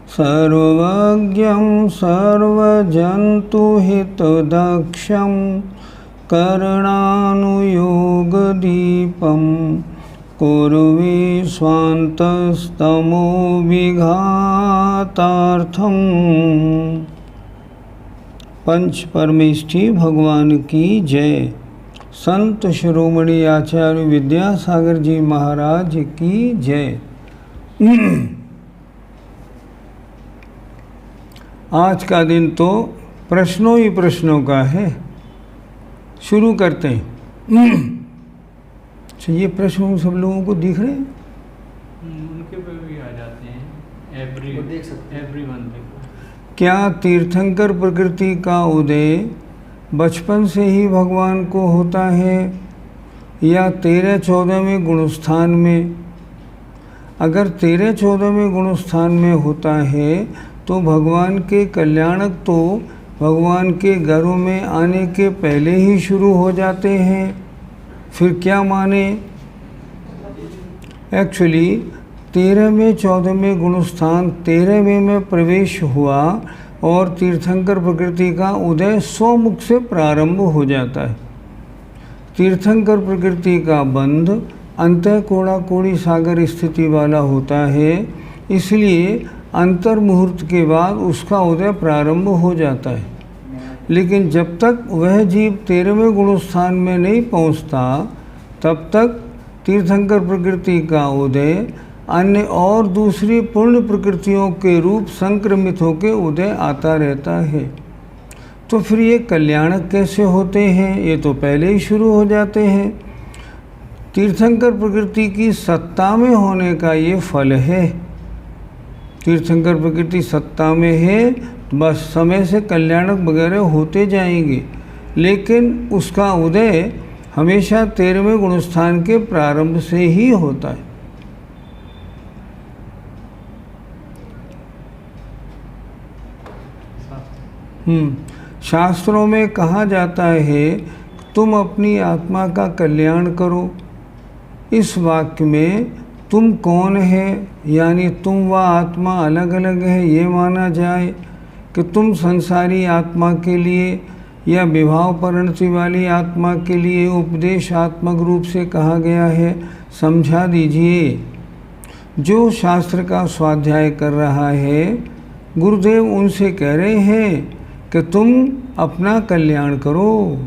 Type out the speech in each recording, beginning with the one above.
सर्वज्ञं सर्वजन्तुहितदक्षं करणानुयोगदीपं कुर्वे स्वान्तस्तमोविघातार्थम्। पंच परमेष्ठी भगवान की जय। संत शिरोमणि आचार्य विद्यासागर जी महाराज की जय। आज का दिन तो प्रश्नों ही प्रश्नों का है। शुरू करते हैं। तो ये प्रश्न सब लोगों को दिख रहे हैं? उनके पे भी आ जाते हैं। एवरीवन पे। क्या तीर्थंकर प्रकृति का उदय बचपन से ही भगवान को होता है या 13-14वें गुणस्थान में? अगर 13-14वें गुणस्थान में होता है तो भगवान के कल्याणक तो भगवान के घरों में आने के पहले ही शुरू हो जाते हैं। फिर क्या माने? एक्चुअली 13वें-14वें गुणस्थान 13वें में प्रवेश हुआ और तीर्थंकर प्रकृति का उदय स्वमुख से प्रारंभ हो जाता है। तीर्थंकर प्रकृति का बंध अंतःकोड़ा कोड़ी सागर स्थिति वाला होता है, इसलिए अंतर मुहूर्त के बाद उसका उदय प्रारंभ हो जाता है। लेकिन जब तक वह जीव 13वें गुणस्थान में नहीं पहुंचता तब तक तीर्थंकर प्रकृति का उदय अन्य और दूसरी पूर्ण प्रकृतियों के रूप संक्रमित होकर उदय आता रहता है। तो फिर ये कल्याणक कैसे होते हैं? ये तो पहले ही शुरू हो जाते हैं। तीर्थंकर प्रकृति की सत्ता में होने का ये फल है। तीर्थंकर प्रकृति सत्ता में है, बस समय से कल्याणक वगैरह होते जाएंगे, लेकिन उसका उदय हमेशा 13वें गुणस्थान के प्रारंभ से ही होता है। शास्त्रों में कहा जाता है तुम अपनी आत्मा का कल्याण करो। इस वाक्य में तुम कौन है, यानी तुम व आत्मा अलग अलग है, ये माना जाए कि तुम संसारी आत्मा के लिए या विभाव परिणति वाली आत्मा के लिए उपदेशात्मक रूप से कहा गया है, समझा दीजिए। जो शास्त्र का स्वाध्याय कर रहा है, गुरुदेव उनसे कह रहे हैं कि तुम अपना कल्याण करो।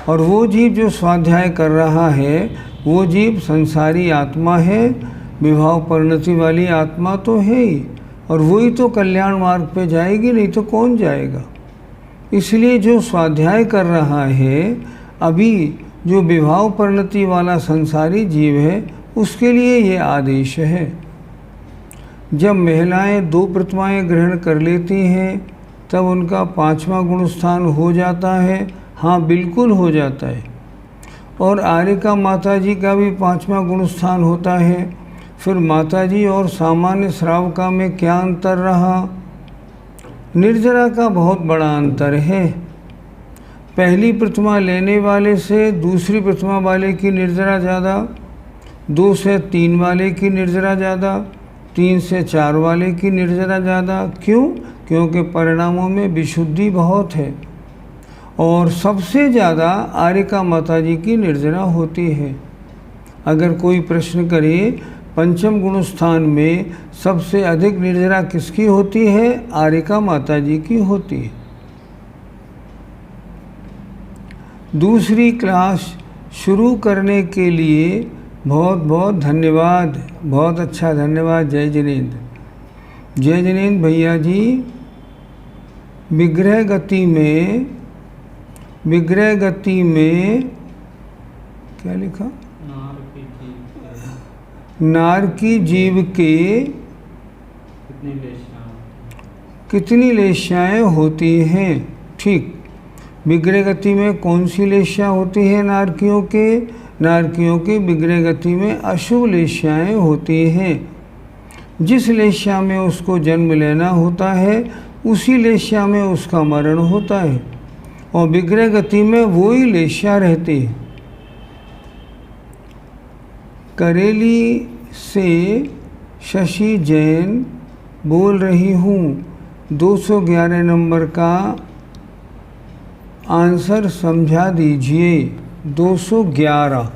और वो जीव जो स्वाध्याय कर रहा है वो जीव संसारी आत्मा है, विभाव परिणति वाली आत्मा तो है ही, और वही तो कल्याण मार्ग पे जाएगी, नहीं तो कौन जाएगा। इसलिए जो स्वाध्याय कर रहा है अभी, जो विभाव परिणति वाला संसारी जीव है, उसके लिए ये आदेश है। जब महिलाएं 2 प्रतिमाएं ग्रहण कर लेती हैं तब उनका 5वां गुणस्थान हो जाता है। हाँ, बिल्कुल हो जाता है। और आर्यिका माताजी का भी 5वां गुणस्थान होता है। फिर माताजी और सामान्य श्रावका में क्या अंतर रहा? निर्जरा का बहुत बड़ा अंतर है। पहली प्रतिमा लेने वाले से दूसरी प्रतिमा वाले की निर्जरा ज़्यादा, 2 से 3 वाले की निर्जरा ज़्यादा, 3 से 4 वाले की निर्जरा ज़्यादा। क्यों? क्योंकि परिणामों में विशुद्धि बहुत है। और सबसे ज़्यादा आर्यिका माताजी की निर्जरा होती है। अगर कोई प्रश्न करे 5वें गुणस्थान में सबसे अधिक निर्जरा किसकी होती है? आर्यिका माताजी की होती है। दूसरी क्लास शुरू करने के लिए बहुत बहुत धन्यवाद। बहुत अच्छा, धन्यवाद। जय जिनेंद्र। जय जिनेंद्र भैया जी। विग्रह गति में क्या लिखा? नारकी जीव के कितनी लेश्याएँ होती हैं? ठीक। विग्रह गति में कौन सी लेश्या होती है? नारकियों के विग्रह गति में अशुभ लेश्याएँ होती हैं। जिस लेश्या में उसको जन्म लेना होता है उसी लेश्या में उसका मरण होता है, और विग्रह गति में वही लेश्या रहती है। करेली से शशि जैन बोल रही हूँ। 211 नंबर का आंसर समझा दीजिए। 211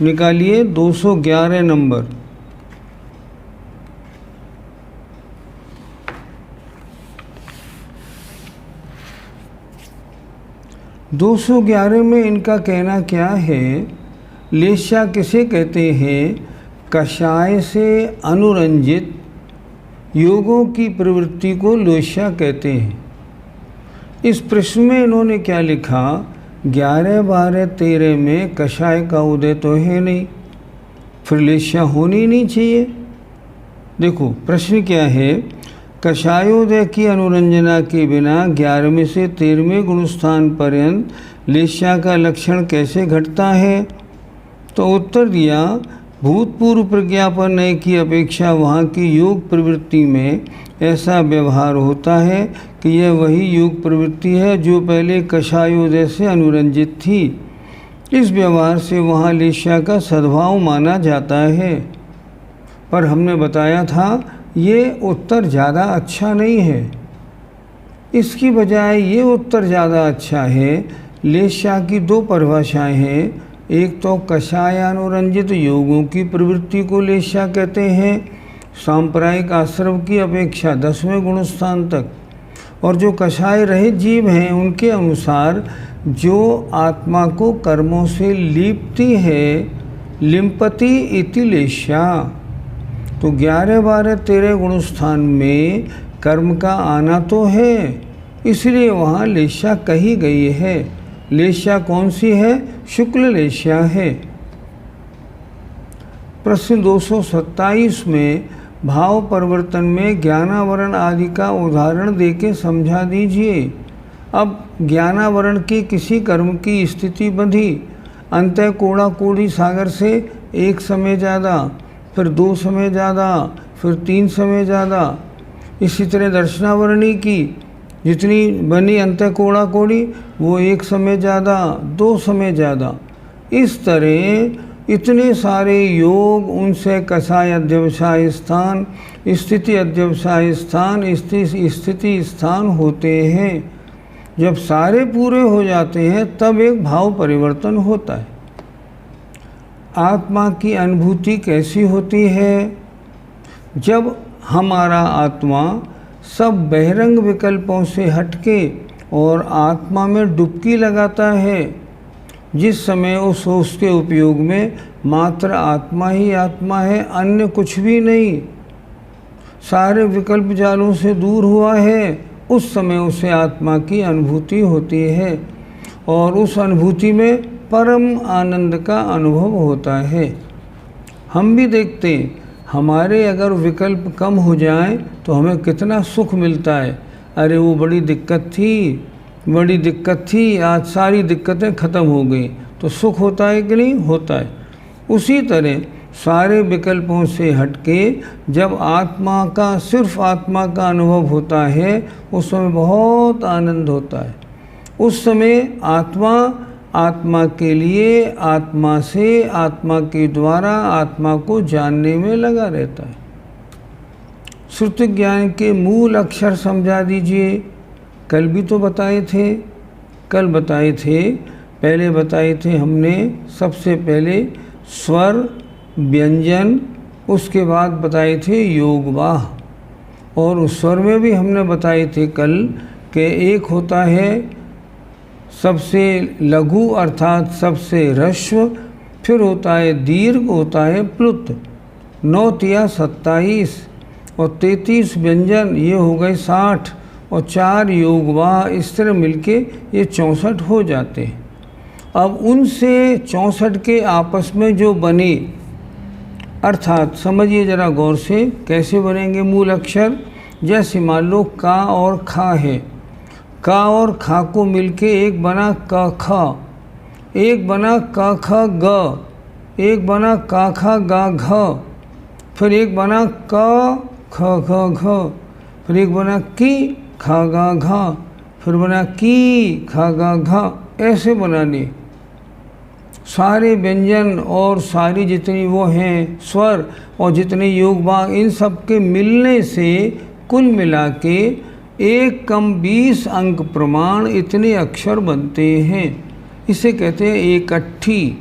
निकालिए, 211 नंबर। 211 में इनका कहना क्या है? लेस्या किसे कहते हैं? कषाय से अनुरंजित योगों की प्रवृत्ति को लेस्या कहते हैं। इस प्रश्न में इन्होंने क्या लिखा? 11, 12, 13 में कषाय का उदय तो है नहीं, फिर लेस्या होनी नहीं चाहिए। देखो प्रश्न क्या है? कषायोदय की अनुरंजना के बिना 11वें से 13वें गुणस्थान पर्यंत लेस्या का लक्षण कैसे घटता है? तो उत्तर दिया, भूतपूर्व प्रज्ञापन की अपेक्षा वहाँ की योग प्रवृत्ति में ऐसा व्यवहार होता है कि यह वही योग प्रवृत्ति है जो पहले कषायोदय से अनुरंजित थी। इस व्यवहार से वहाँ लेस्या का सद्भाव माना जाता है। पर हमने बताया था ये उत्तर ज़्यादा अच्छा नहीं है। इसकी बजाय ये उत्तर ज़्यादा अच्छा है। लेस्या की 2 परिभाषाएँ हैं। एक तो कषायानुरंजित योगों की प्रवृत्ति को लेस्या कहते हैं, सांप्रदायिक आश्रम की अपेक्षा 10वें गुणस्थान तक। और जो कषाय रहित जीव हैं उनके अनुसार जो आत्मा को कर्मों से लिपती है, लिम्पति इति लेस्या। तो 11, 12, 13 गुणस्थान में कर्म का आना तो है, इसलिए वहाँ लेस्या कही गई है। लेस्या कौन सी है? शुक्ल लेस्या है। प्रश्न 227 में भाव परिवर्तन में ज्ञानावरण आदि का उदाहरण देके समझा दीजिए। अब ज्ञानावरण की किसी कर्म की स्थिति बंधी, अंतः कोड़ा कोड़ी सागर से 1 समय ज़्यादा, फिर 2 समय ज़्यादा, फिर 3 समय ज़्यादा। इसी तरह दर्शनावरणी की जितनी बनी अंतः कोड़ा कोड़ी वो 1 समय ज़्यादा, 2 समय ज़्यादा। इस तरह इतने सारे योग, उनसे कषाय अध्यवसाय स्थान, स्थिति अध्यवसाय स्थान, स्थिति स्थान होते हैं। जब सारे पूरे हो जाते हैं तब एक भाव परिवर्तन होता है। आत्मा की अनुभूति कैसी होती है? जब हमारा आत्मा सब बहिरंग विकल्पों से हटके और आत्मा में डुबकी लगाता है, जिस समय उसके उपयोग में मात्र आत्मा ही आत्मा है, अन्य कुछ भी नहीं, सारे विकल्प जालों से दूर हुआ है, उस समय उसे आत्मा की अनुभूति होती है और उस अनुभूति में परम आनंद का अनुभव होता है। हम भी देखते हैं, हमारे अगर विकल्प कम हो जाएं तो हमें कितना सुख मिलता है। अरे वो बड़ी दिक्कत थी, आज सारी दिक्कतें ख़त्म हो गई, तो सुख होता है कि नहीं? होता है। उसी तरह सारे विकल्पों से हटके जब आत्मा का, सिर्फ आत्मा का अनुभव होता है, उस समय बहुत आनंद होता है। उस समय आत्मा के लिए, आत्मा से, आत्मा के द्वारा आत्मा को जानने में लगा रहता है। श्रुति ज्ञान के मूल अक्षर समझा दीजिए। कल भी तो बताए थे, पहले बताए थे हमने। सबसे पहले स्वर व्यंजन, उसके बाद बताए थे योगवाह। और उस स्वर में भी हमने बताए थे कल कि एक होता है सबसे लघु अर्थात सबसे ह्रस्व, फिर होता है दीर्घ, होता है प्लुत। 9 तिया 27 और 33 व्यंजन, ये हो गए 60 और 4 योगवाह, इस तरह मिलके ये 64 हो जाते हैं। अब उनसे 64 के आपस में जो बने, अर्थात समझिए ज़रा गौर से कैसे बनेंगे मूल अक्षर। जैसे मान लो का और खा है, का और खा को मिलके एक बना क ख, एक बना क ख ग, एक बना का खा गा घ, फिर एक बना क ख ग घ, फिर एक बना की खा गा घा, फिर बना की खा गा घा। ऐसे बनाने सारे व्यंजन और सारी जितनी वो हैं स्वर और जितने योग भाग, इन सब के मिलने से कुल मिला के 1 कम 20 अंक प्रमाण इतने अक्षर बनते हैं। इसे कहते हैं एकट्ठी।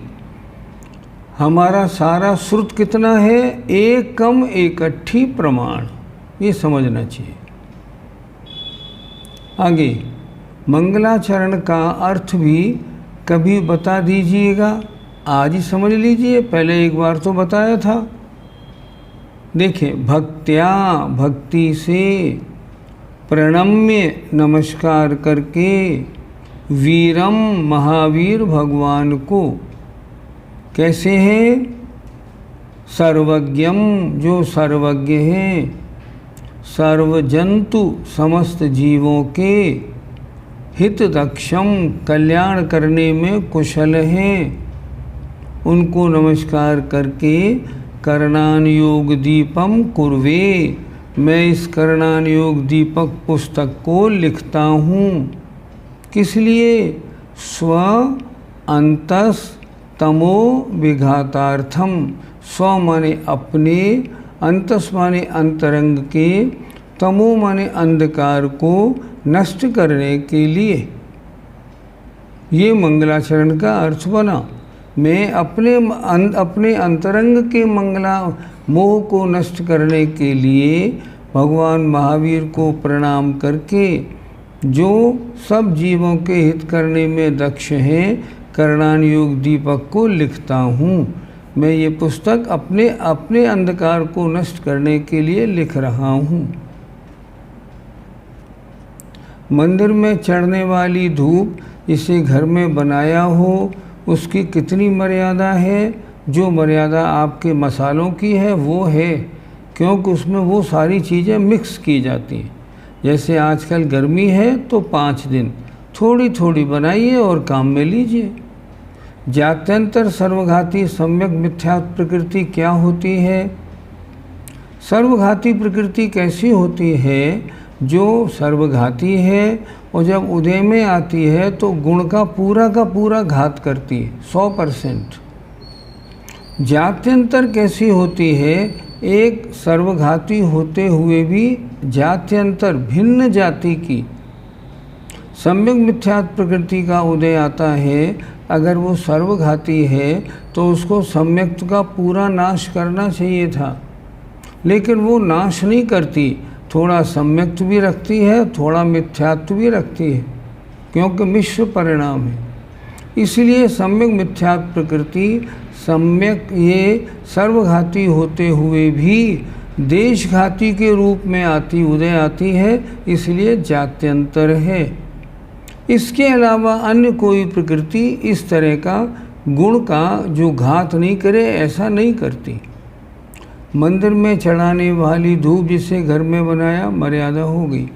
हमारा सारा श्रुत कितना है? 1 कम एकट्ठी प्रमाण। ये समझना चाहिए। आगे मंगलाचरण का अर्थ भी कभी बता दीजिएगा। आज ही समझ लीजिए, पहले एक बार तो बताया था। देखिए, भक्त्या, भक्ति से, प्रणम्य, नमस्कार करके, वीरम, महावीर भगवान को। कैसे है? सर्वज्ञम, जो सर्वज्ञ हैं, सर्वजंतु, समस्त जीवों के, हित दक्षम, कल्याण करने में कुशल हैं, उनको नमस्कार करके करणान योग दीपम कुर्वे, मैं इस करणान योग दीपक पुस्तक को लिखता हूँ। किस लिए? स्व अंतस तमो विघातार्थम। स्व माने अपने, अंतस माने अंतरंग के, तमो माने अंधकार को नष्ट करने के लिए। ये मंगलाचरण का अर्थ बना। मैं अपने अंतरंग के मंगला मोह को नष्ट करने के लिए भगवान महावीर को प्रणाम करके, जो सब जीवों के हित करने में दक्ष हैं, करणान योग दीपक को लिखता हूँ। मैं ये पुस्तक अपने अंधकार को नष्ट करने के लिए लिख रहा हूँ। मंदिर में चढ़ने वाली धूप, इसे घर में बनाया हो, उसकी कितनी मर्यादा है? जो मर्यादा आपके मसालों की है वो है, क्योंकि उसमें वो सारी चीज़ें मिक्स की जाती हैं। जैसे आजकल गर्मी है तो 5 दिन थोड़ी थोड़ी बनाइए और काम में लीजिए। जात्यंतर सर्वघाती सम्यक मिथ्या प्रकृति क्या होती है? सर्वघाती प्रकृति कैसी होती है? जो सर्वघाती है और जब उदय में आती है तो गुण का पूरा घात करती है 100%। जात्यंतर कैसी होती है? एक सर्वघाती होते हुए भी जात्यंतर भिन्न जाति की सम्यक मिथ्यात्व प्रकृति का उदय आता है। अगर वो सर्वघाती है तो उसको सम्यक्त का पूरा नाश करना चाहिए था, लेकिन वो नाश नहीं करती, थोड़ा सम्यक्त भी रखती है, थोड़ा मिथ्यात्व भी रखती है, क्योंकि मिश्र परिणाम है। इसलिए सम्यक मिथ्यात्व प्रकृति सम्यक ये सर्वघाती होते हुए भी देशघाती के रूप में उदय आती है, इसलिए जात्यंतर है। इसके अलावा अन्य कोई प्रकृति इस तरह का गुण का जो घात नहीं करे, ऐसा नहीं करती। मंदिर में चढ़ाने वाली धूप जिसे घर में बनाया, मर्यादा हो गई।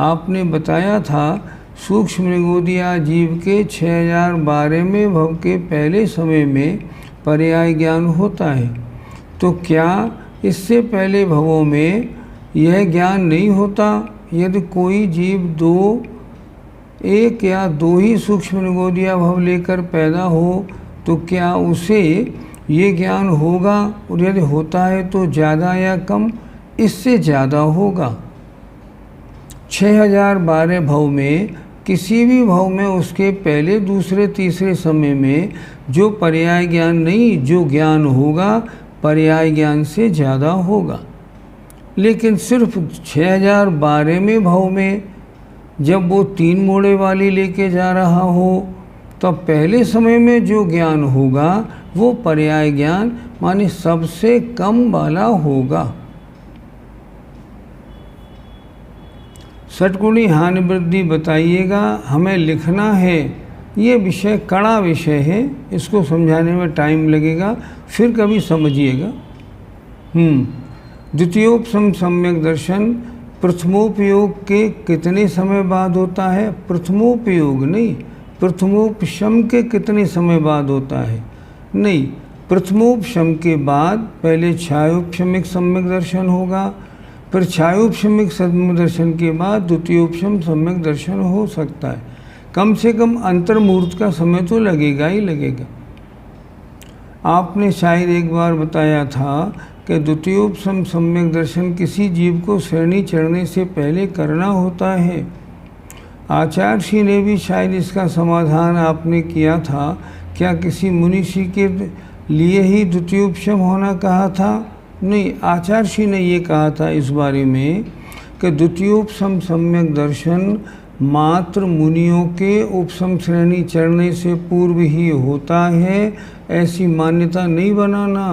आपने बताया था सूक्ष्म निगोदिया जीव के 6012वें भव के पहले समय में पर्याय ज्ञान होता है, तो क्या इससे पहले भवों में यह ज्ञान नहीं होता? यदि कोई जीव एक या दो ही सूक्ष्म निगोदिया भव लेकर पैदा हो तो क्या उसे ये ज्ञान होगा? और यदि होता है तो ज़्यादा या कम? इससे ज़्यादा होगा। 6012 भव में किसी भी भव में उसके पहले दूसरे तीसरे समय में जो पर्याय ज्ञान नहीं, जो ज्ञान होगा पर्याय ज्ञान से ज़्यादा होगा। लेकिन सिर्फ 6012वें भव में जब वो 3 मोड़े वाली लेके जा रहा हो, तब पहले समय में जो ज्ञान होगा वो पर्याय ज्ञान माने सबसे कम वाला होगा। षटगुणी हानि वृद्धि बताइएगा, हमें लिखना है। ये विषय कड़ा विषय है, इसको समझाने में टाइम लगेगा, फिर कभी समझिएगा। द्वितीयोपशम सम्यक दर्शन प्रथमोपयोग के कितने समय बाद होता है? प्रथमोपयोग नहीं, प्रथमोपशम के कितने समय बाद होता है? नहीं, प्रथमोपशम के बाद पहले छायोपशमिक सम्यक दर्शन होगा, फिर छायोपशमिक सम्यक दर्शन के बाद द्वितीयोपशम सम्यक दर्शन हो सकता है। कम से कम अंतर्मुहूर्त का समय तो लगेगा ही लगेगा। आपने शायद एक बार बताया था कि द्वितीयोपसम सम्यक दर्शन किसी जीव को श्रेणी चढ़ने से पहले करना होता है। आचार्य श्री ने भी शायद इसका समाधान आपने किया था। क्या किसी मुनिषि के लिए ही द्वितीयोपशम होना कहा था? नहीं, आचार्य श्री ने ये कहा था इस बारे में कि द्वितीयोपसम सम्यक दर्शन मात्र मुनियों के उपसम श्रेणी चढ़ने से पूर्व ही होता है, ऐसी मान्यता नहीं बनाना।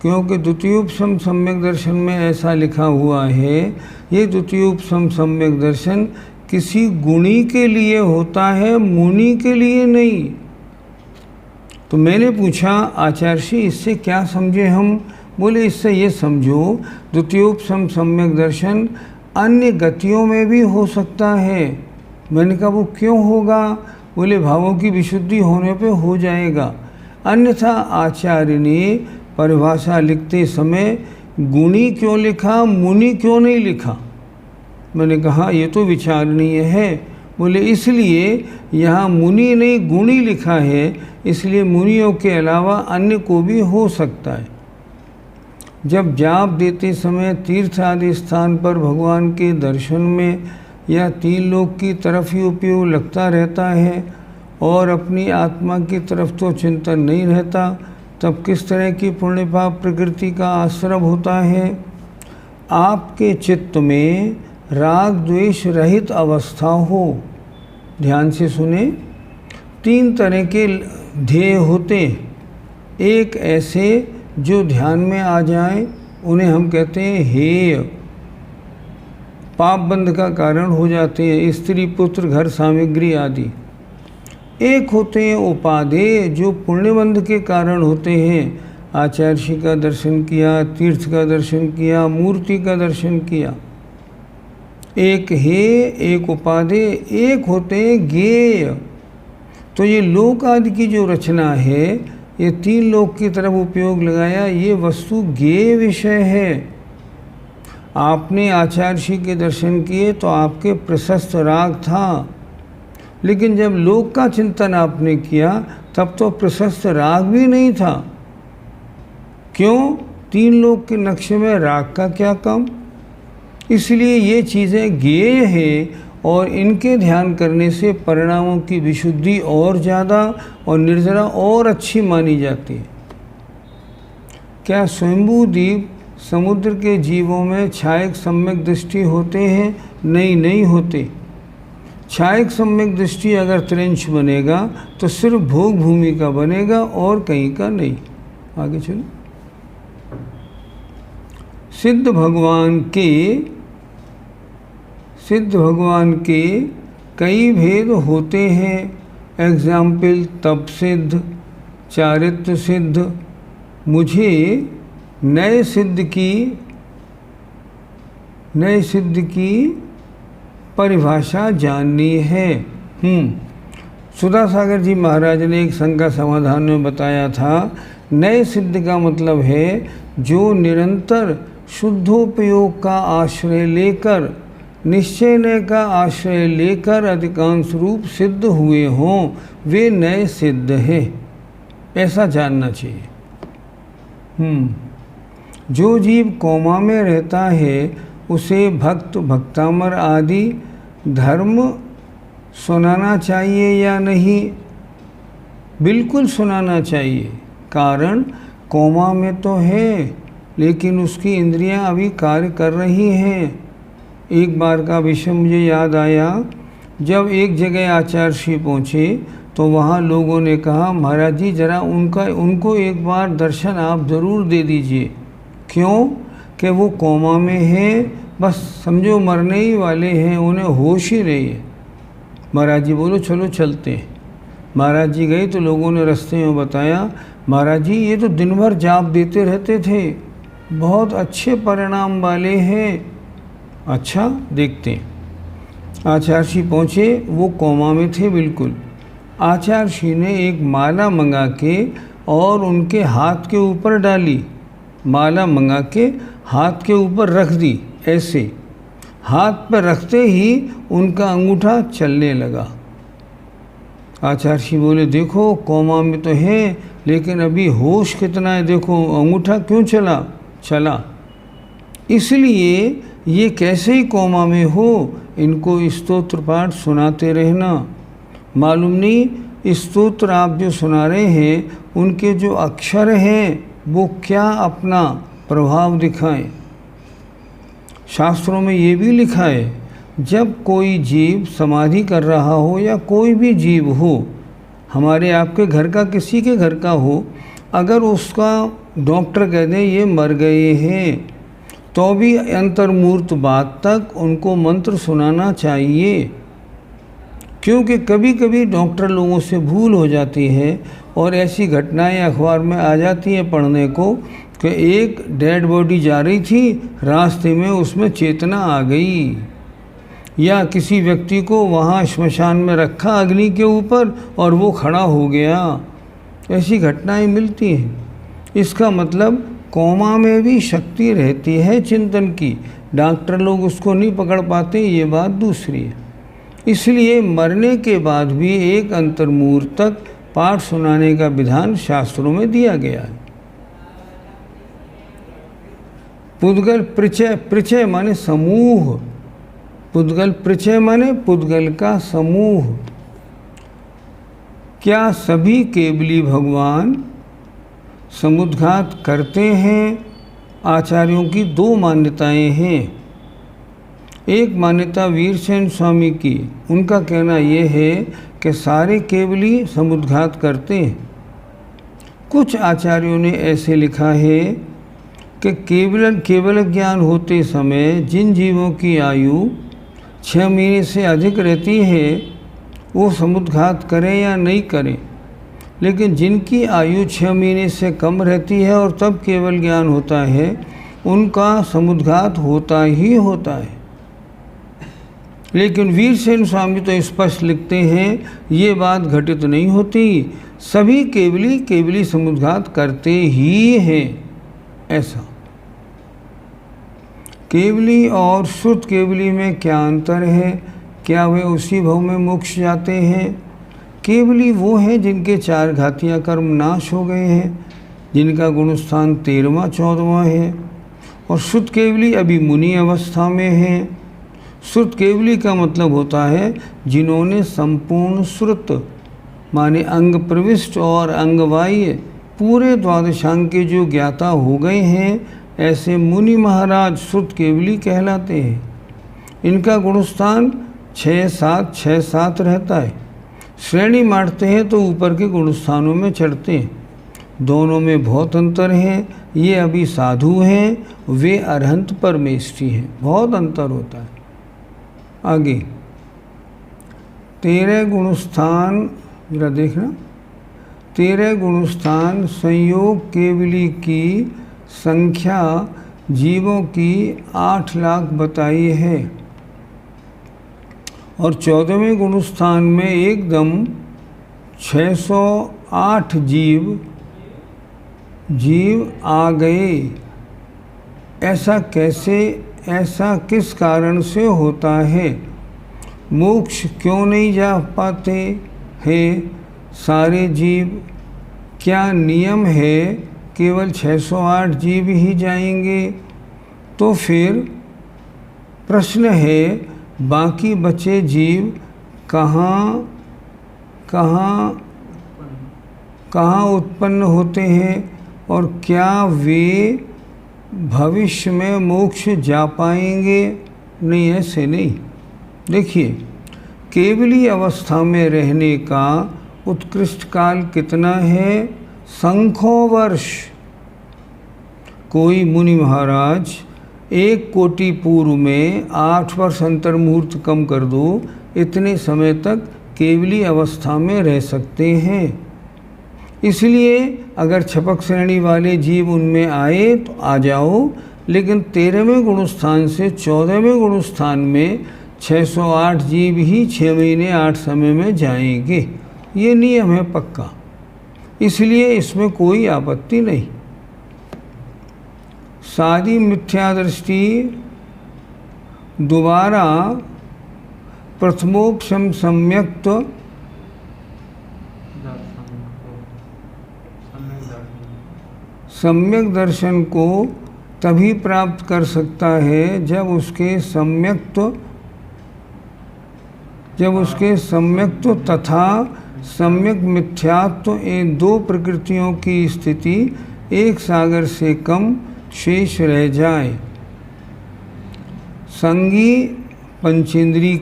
क्योंकि द्वितीयोपसम सम्यक दर्शन में ऐसा लिखा हुआ है, ये द्वितीयोपसम सम्यक दर्शन किसी गुणी के लिए होता है, मुनि के लिए नहीं। तो मैंने पूछा आचार्य श्री इससे क्या समझे हम? बोले इससे ये समझो द्वितीयोपसम सम्यक दर्शन अन्य गतियों में भी हो सकता है। मैंने कहा वो क्यों होगा? बोले भावों की विशुद्धि होने पे हो जाएगा। अन्यथा आचार्य ने परिभाषा लिखते समय गुणी क्यों लिखा, मुनि क्यों नहीं लिखा? मैंने कहा ये तो विचारणीय है। बोले इसलिए यहाँ मुनि नहीं गुणी लिखा है, इसलिए मुनियों के अलावा अन्य को भी हो सकता है। जब जाप देते समय तीर्थ आदि स्थान पर भगवान के दर्शन में या तीन लोक की तरफ ही उपयोग लगता रहता है और अपनी आत्मा की तरफ तो चिंतन नहीं रहता, तब किस तरह की पुण्य पाप प्रकृति का आश्रम होता है? आपके चित्त में राग द्वेष रहित अवस्था हो। ध्यान से सुने, तीन तरह के ध्येय होते। एक ऐसे जो ध्यान में आ जाएं, उन्हें हम कहते हैं हेय, पाप बंध का कारण हो जाते हैं, स्त्री पुत्र घर सामग्री आदि। एक होते हैं उपादेय, जो पुण्यबंध के कारण होते हैं। आचार्य श्री का दर्शन किया, तीर्थ का दर्शन किया, मूर्ति का दर्शन किया। एक हेय, एक उपादेय, एक होते हैं गेय। तो ये लोक आदि की जो रचना है, ये तीन लोक की तरफ उपयोग लगाया, ये वस्तु गेय विषय है। आपने आचार्य श्री के दर्शन किए तो आपके प्रशस्त राग था, लेकिन जब लोक का चिंतन आपने किया तब तो प्रशस्त राग भी नहीं था। क्यों? तीन लोक के नक्शे में राग का क्या काम? इसलिए ये चीज़ें गेय है और इनके ध्यान करने से परिणामों की विशुद्धि और ज़्यादा और निर्जरा और अच्छी मानी जाती है। क्या स्वयंभू द्वीप समुद्र के जीवों में छायक सम्यक दृष्टि होते हैं? नहीं होते। छायक सम्यक दृष्टि अगर त्रिंश बनेगा तो सिर्फ भोग भूमि का बनेगा और कहीं का नहीं। आगे चलो। सिद्ध भगवान के कई भेद होते हैं। एग्जाम्पल तप सिद्ध, चारित्र सिद्ध। मुझे नए सिद्ध की परिभाषा जाननी है। सुधा सागर जी महाराज ने एक शंका समाधान में बताया था, नए सिद्ध का मतलब है जो निरंतर शुद्धोपयोग का आश्रय लेकर, निश्चय का आश्रय लेकर अधिकांश रूप सिद्ध हुए हों, वे नए सिद्ध है। ऐसा जानना चाहिए। जो जीव कोमा में रहता है उसे भक्त भक्तामर आदि धर्म सुनाना चाहिए या नहीं? बिल्कुल सुनाना चाहिए। कारण कोमा में तो है, लेकिन उसकी इंद्रियां अभी कार्य कर रही हैं। एक बार का विषय मुझे याद आया। जब एक जगह आचार्य श्री पहुँचे तो वहाँ लोगों ने कहा, महाराज जी जरा उनको एक बार दर्शन आप ज़रूर दे दीजिए। क्यों? कि वो कोमा में है, बस समझो मरने ही वाले हैं, उन्हें होश ही नहीं है। महाराज जी बोलो चलो चलते हैं। महाराज जी गए तो लोगों ने रास्ते में बताया, महाराज जी ये तो दिन भर जाप देते रहते थे, बहुत अच्छे परिणाम वाले हैं। अच्छा देखते हैं। आचार्य श्री पहुँचे, वो कोमा में थे बिल्कुल। आचार्य श्री ने एक माला मंगा के और उनके हाथ के ऊपर डाली। माला मंगा के हाथ के ऊपर रख दी। ऐसे हाथ पर रखते ही उनका अंगूठा चलने लगा। आचार्य बोले देखो कोमा में तो है, लेकिन अभी होश कितना है, देखो अंगूठा क्यों चला। इसलिए ये कैसे ही कोमा में हो, इनको स्तोत्र पाठ सुनाते रहना। मालूम नहीं स्तोत्र आप जो सुना रहे हैं उनके जो अक्षर हैं वो क्या अपना प्रभाव दिखाएं। शास्त्रों में ये भी लिखा है, जब कोई जीव समाधि कर रहा हो या कोई भी जीव हो, हमारे आपके घर का किसी के घर का हो, अगर उसका डॉक्टर कह दे ये मर गए हैं, तो भी अंतर्मूर्त बात तक उनको मंत्र सुनाना चाहिए। क्योंकि कभी कभी डॉक्टर लोगों से भूल हो जाती है और ऐसी घटनाएं अखबार में आ जाती हैं पढ़ने को कि एक डेड बॉडी जा रही थी, रास्ते में उसमें चेतना आ गई, या किसी व्यक्ति को वहाँ श्मशान में रखा अग्नि के ऊपर और वो खड़ा हो गया। ऐसी घटनाएं मिलती हैं। इसका मतलब कोमा में भी शक्ति रहती है चिंतन की, डॉक्टर लोग उसको नहीं पकड़ पाते, ये बात दूसरी है। इसलिए मरने के बाद भी एक अंतर्मूर्तक पाठ सुनाने का विधान शास्त्रों में दिया गया है। पुद्गल प्रचय माने समूह, पुद्गल प्रचय माने पुद्गल का समूह। क्या सभी केवली भगवान समुद्घात करते हैं? आचार्यों की दो मान्यताएं हैं। एक मान्यता वीरसेन स्वामी की, उनका कहना ये है कि सारे केवली समुद्घात करते हैं। कुछ आचार्यों ने ऐसे लिखा है कि केवल ज्ञान होते समय जिन जीवों की आयु 6 महीने से अधिक रहती है वो समुद्घात करें या नहीं करें, लेकिन जिनकी आयु 6 महीने से कम रहती है और तब केवल ज्ञान होता है, उनका समुद्घात होता ही होता है। लेकिन वीरसेन स्वामी तो स्पष्ट लिखते हैं ये बात घटित नहीं होती, सभी केवली समुद्घात करते ही हैं। ऐसा केवली और शुद्ध केवली में क्या अंतर है? क्या वे उसी भव में मोक्ष जाते हैं? केवली वो हैं जिनके 4 घातिया कर्म नाश हो गए हैं, जिनका गुणस्थान 13वां 14वां है, और शुद्ध केवली अभी मुनि अवस्था में है। श्रुत केवली का मतलब होता है जिन्होंने संपूर्ण श्रुत माने अंग प्रविष्ट और अंगवाह्य पूरे द्वादशांग के जो ज्ञाता हो गए हैं, ऐसे मुनि महाराज श्रुत केवली कहलाते हैं। इनका गुणस्थान 6-7 रहता है। श्रेणी मारते हैं तो ऊपर के गुणस्थानों में चढ़ते हैं। दोनों में बहुत अंतर है। ये अभी साधु हैं, वे अरहंत परमेष्ठी हैं, बहुत अंतर होता है। आगे 13 गुणस्थान जरा देखना, 13 गुणस्थान संयोग केवली की संख्या जीवों की 8 लाख बताई है, और 14वें गुणस्थान में एकदम 608 जीव आ गए। ऐसा कैसे, ऐसा किस कारण से होता है? मोक्ष क्यों नहीं जा पाते हैं सारे जीव? क्या नियम है केवल 608 जीव ही जाएंगे? तो फिर प्रश्न है बाकी बचे जीव कहाँ उत्पन्न होते हैं, और क्या वे भविष्य में मोक्ष जा पाएंगे? नहीं, ऐसे नहीं। देखिए, केवली अवस्था में रहने का उत्कृष्ट काल कितना है? संख्यों वर्ष। कोई मुनि महाराज 1 कोटि पूर्व में 8 वर्ष अंतर्मुहूर्त कम कर दो, इतने समय तक केवली अवस्था में रह सकते हैं। इसलिए अगर छपक श्रेणी वाले जीव उनमें आए तो आ जाओ, लेकिन 13वें गुणस्थान से 14वें गुणस्थान में 608 जीव ही 6 महीने 8 समय में जाएंगे। ये नियम है पक्का, इसलिए इसमें कोई आपत्ति नहीं। सारी मिथ्या दृष्टि दोबारा प्रथमोपशम सम्यक्त सम्यक दर्शन को तभी प्राप्त कर सकता है जब उसके सम्यक्त्व तथा सम्यक मिथ्यात्व इन दो प्रकृतियों की स्थिति एक सागर से कम शेष रह जाए। संगी पंचेंद्री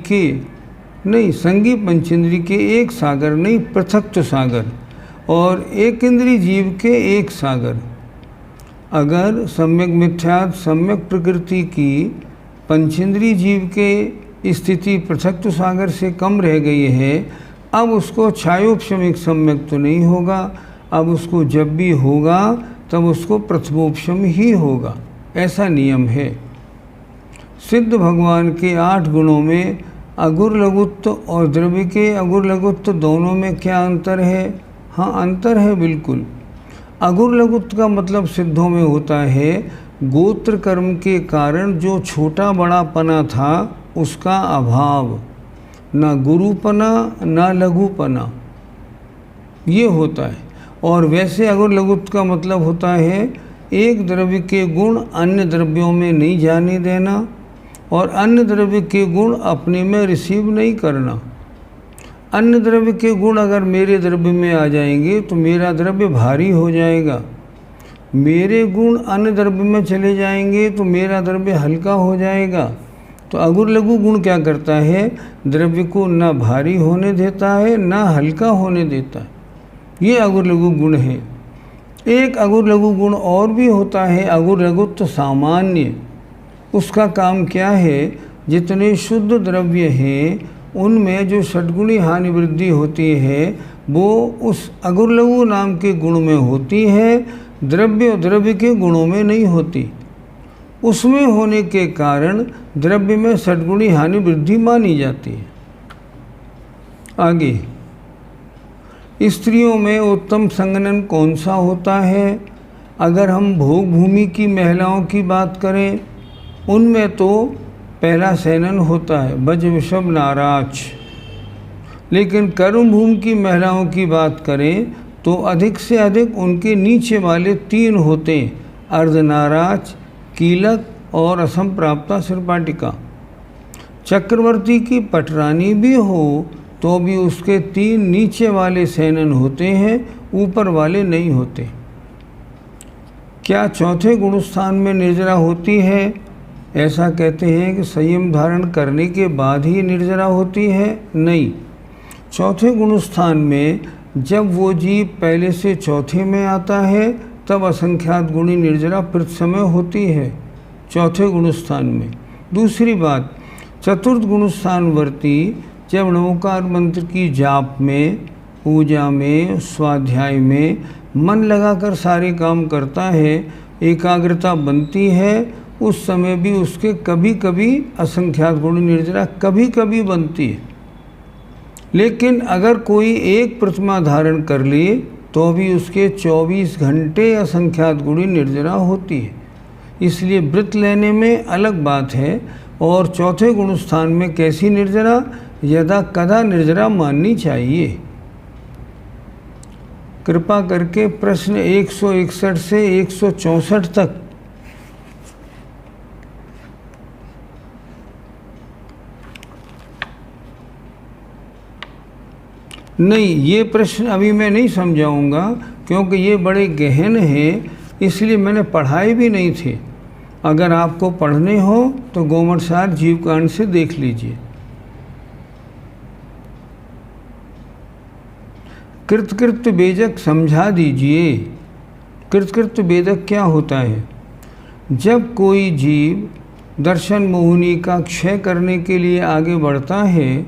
के एक सागर नहीं, पृथक्त्व सागर, और एक इंद्रिय जीव के एक सागर। अगर सम्यक मिथ्यात्व सम्यक प्रकृति की पंचेंद्रिय जीव के स्थिति पृथक्त्व सागर से कम रह गई है, अब उसको छायोपशमिक सम्यक तो नहीं होगा, अब उसको जब भी होगा तब उसको प्रथमोपशम ही होगा, ऐसा नियम है। सिद्ध भगवान के 8 गुणों में अगुर लघुत्व और द्रव्य के अगुर लघुत्व दोनों में क्या अंतर है? हाँ, अंतर है बिल्कुल। अगुर लघुत्व का मतलब सिद्धों में होता है गोत्र कर्म के कारण जो छोटा बड़ापना था उसका अभाव, ना गुरुपना ना लघुपना, ये होता है। और वैसे अगुर लघुत्व का मतलब होता है एक द्रव्य के गुण अन्य द्रव्यों में नहीं जाने देना और अन्य द्रव्य के गुण अपने में रिसीव नहीं करना। अन्य द्रव्य के गुण अगर मेरे द्रव्य में आ जाएंगे तो मेरा द्रव्य भारी हो जाएगा, मेरे गुण अन्य द्रव्य में चले जाएंगे तो मेरा द्रव्य हल्का हो जाएगा। तो अगुर लघु गुण क्या करता है? द्रव्य को ना भारी होने देता है ना हल्का होने देता है, ये अगुर लघु गुण है। एक अगुर लघु गुण और भी होता है अगुर लघुत्व सामान्य। उसका काम क्या है? जितने शुद्ध द्रव्य हैं उनमें जो षड्गुणी हानि वृद्धि होती है वो उस अगुर लघु नाम के गुण में होती है, द्रव्य और द्रव्य के गुणों में नहीं होती। उसमें होने के कारण द्रव्य में षड्गुणी हानि वृद्धि मानी जाती है। आगे, स्त्रियों में उत्तम संगनन कौन सा होता है? अगर हम भोग भूमि की महिलाओं की बात करें उनमें तो पहला शयनन होता है बज विषभ नाराज। लेकिन कर्म भूमि की महिलाओं की बात करें तो अधिक से अधिक उनके नीचे वाले 3 होते हैं, अर्धनाराज, कीलक और असंप्राप्ता सिरपाटिका। चक्रवर्ती की पटरानी भी हो तो भी उसके 3 नीचे वाले शयनन होते हैं, ऊपर वाले नहीं होते। क्या चौथे गुणस्थान में निर्जरा होती है? ऐसा कहते हैं कि संयम धारण करने के बाद ही निर्जरा होती है। नहीं, चौथे गुणस्थान में जब वो जीव पहले से चौथे में आता है तब असंख्यात गुणी निर्जरा प्रति होती है, चौथे गुणस्थान में। दूसरी बात, चतुर्थ गुणस्थान वर्ती जब नवोकार मंत्र की जाप में, पूजा में, स्वाध्याय में मन लगाकर सारे काम करता है, एकाग्रता बनती है, उस समय भी उसके कभी कभी असंख्यात गुण निर्जरा कभी कभी बनती है। लेकिन अगर कोई एक प्रतिमा धारण कर ले तो भी उसके 24 घंटे असंख्यात गुणी निर्जरा होती है। इसलिए व्रत लेने में अलग बात है। और चौथे गुणस्थान में कैसी निर्जरा? यदा कदा निर्जरा माननी चाहिए। कृपा करके प्रश्न 161 से 164 तक नहीं, ये प्रश्न अभी मैं नहीं समझाऊंगा क्योंकि ये बड़े गहन हैं, इसलिए मैंने पढ़ाए भी नहीं थे। अगर आपको पढ़ने हो तो गोमटसार जीवकांड से देख लीजिए। कृतकृत्य बेजक समझा दीजिए। कृतकृत्य बेदक क्या होता है? जब कोई जीव दर्शन मोहिनी का क्षय करने के लिए आगे बढ़ता है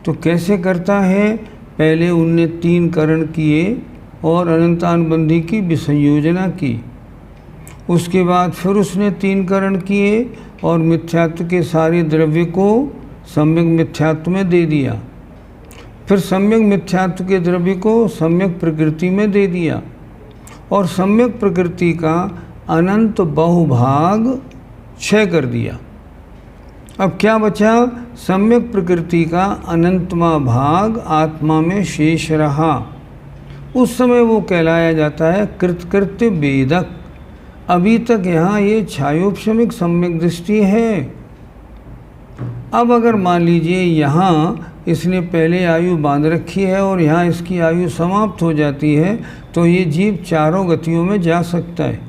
तो कैसे करता है? पहले उनने 3 करण किए और अनंतानुबंधी की विसंयोजना की। उसके बाद फिर उसने 3 करण किए और मिथ्यात्व के सारे द्रव्य को सम्यक मिथ्यात्व में दे दिया। फिर सम्यक मिथ्यात्व के द्रव्य को सम्यक प्रकृति में दे दिया और सम्यक प्रकृति का अनंत बहुभाग क्षय कर दिया। अब क्या बचा? सम्यक प्रकृति का अनंतमा भाग आत्मा में शेष रहा। उस समय वो कहलाया जाता है कृतकृत्य वेदक। अभी तक यहाँ ये छायोपशमिक सम्यक दृष्टि है। अब अगर मान लीजिए यहाँ इसने पहले आयु बांध रखी है और यहाँ इसकी आयु समाप्त हो जाती है, तो ये जीव चारों गतियों में जा सकता है,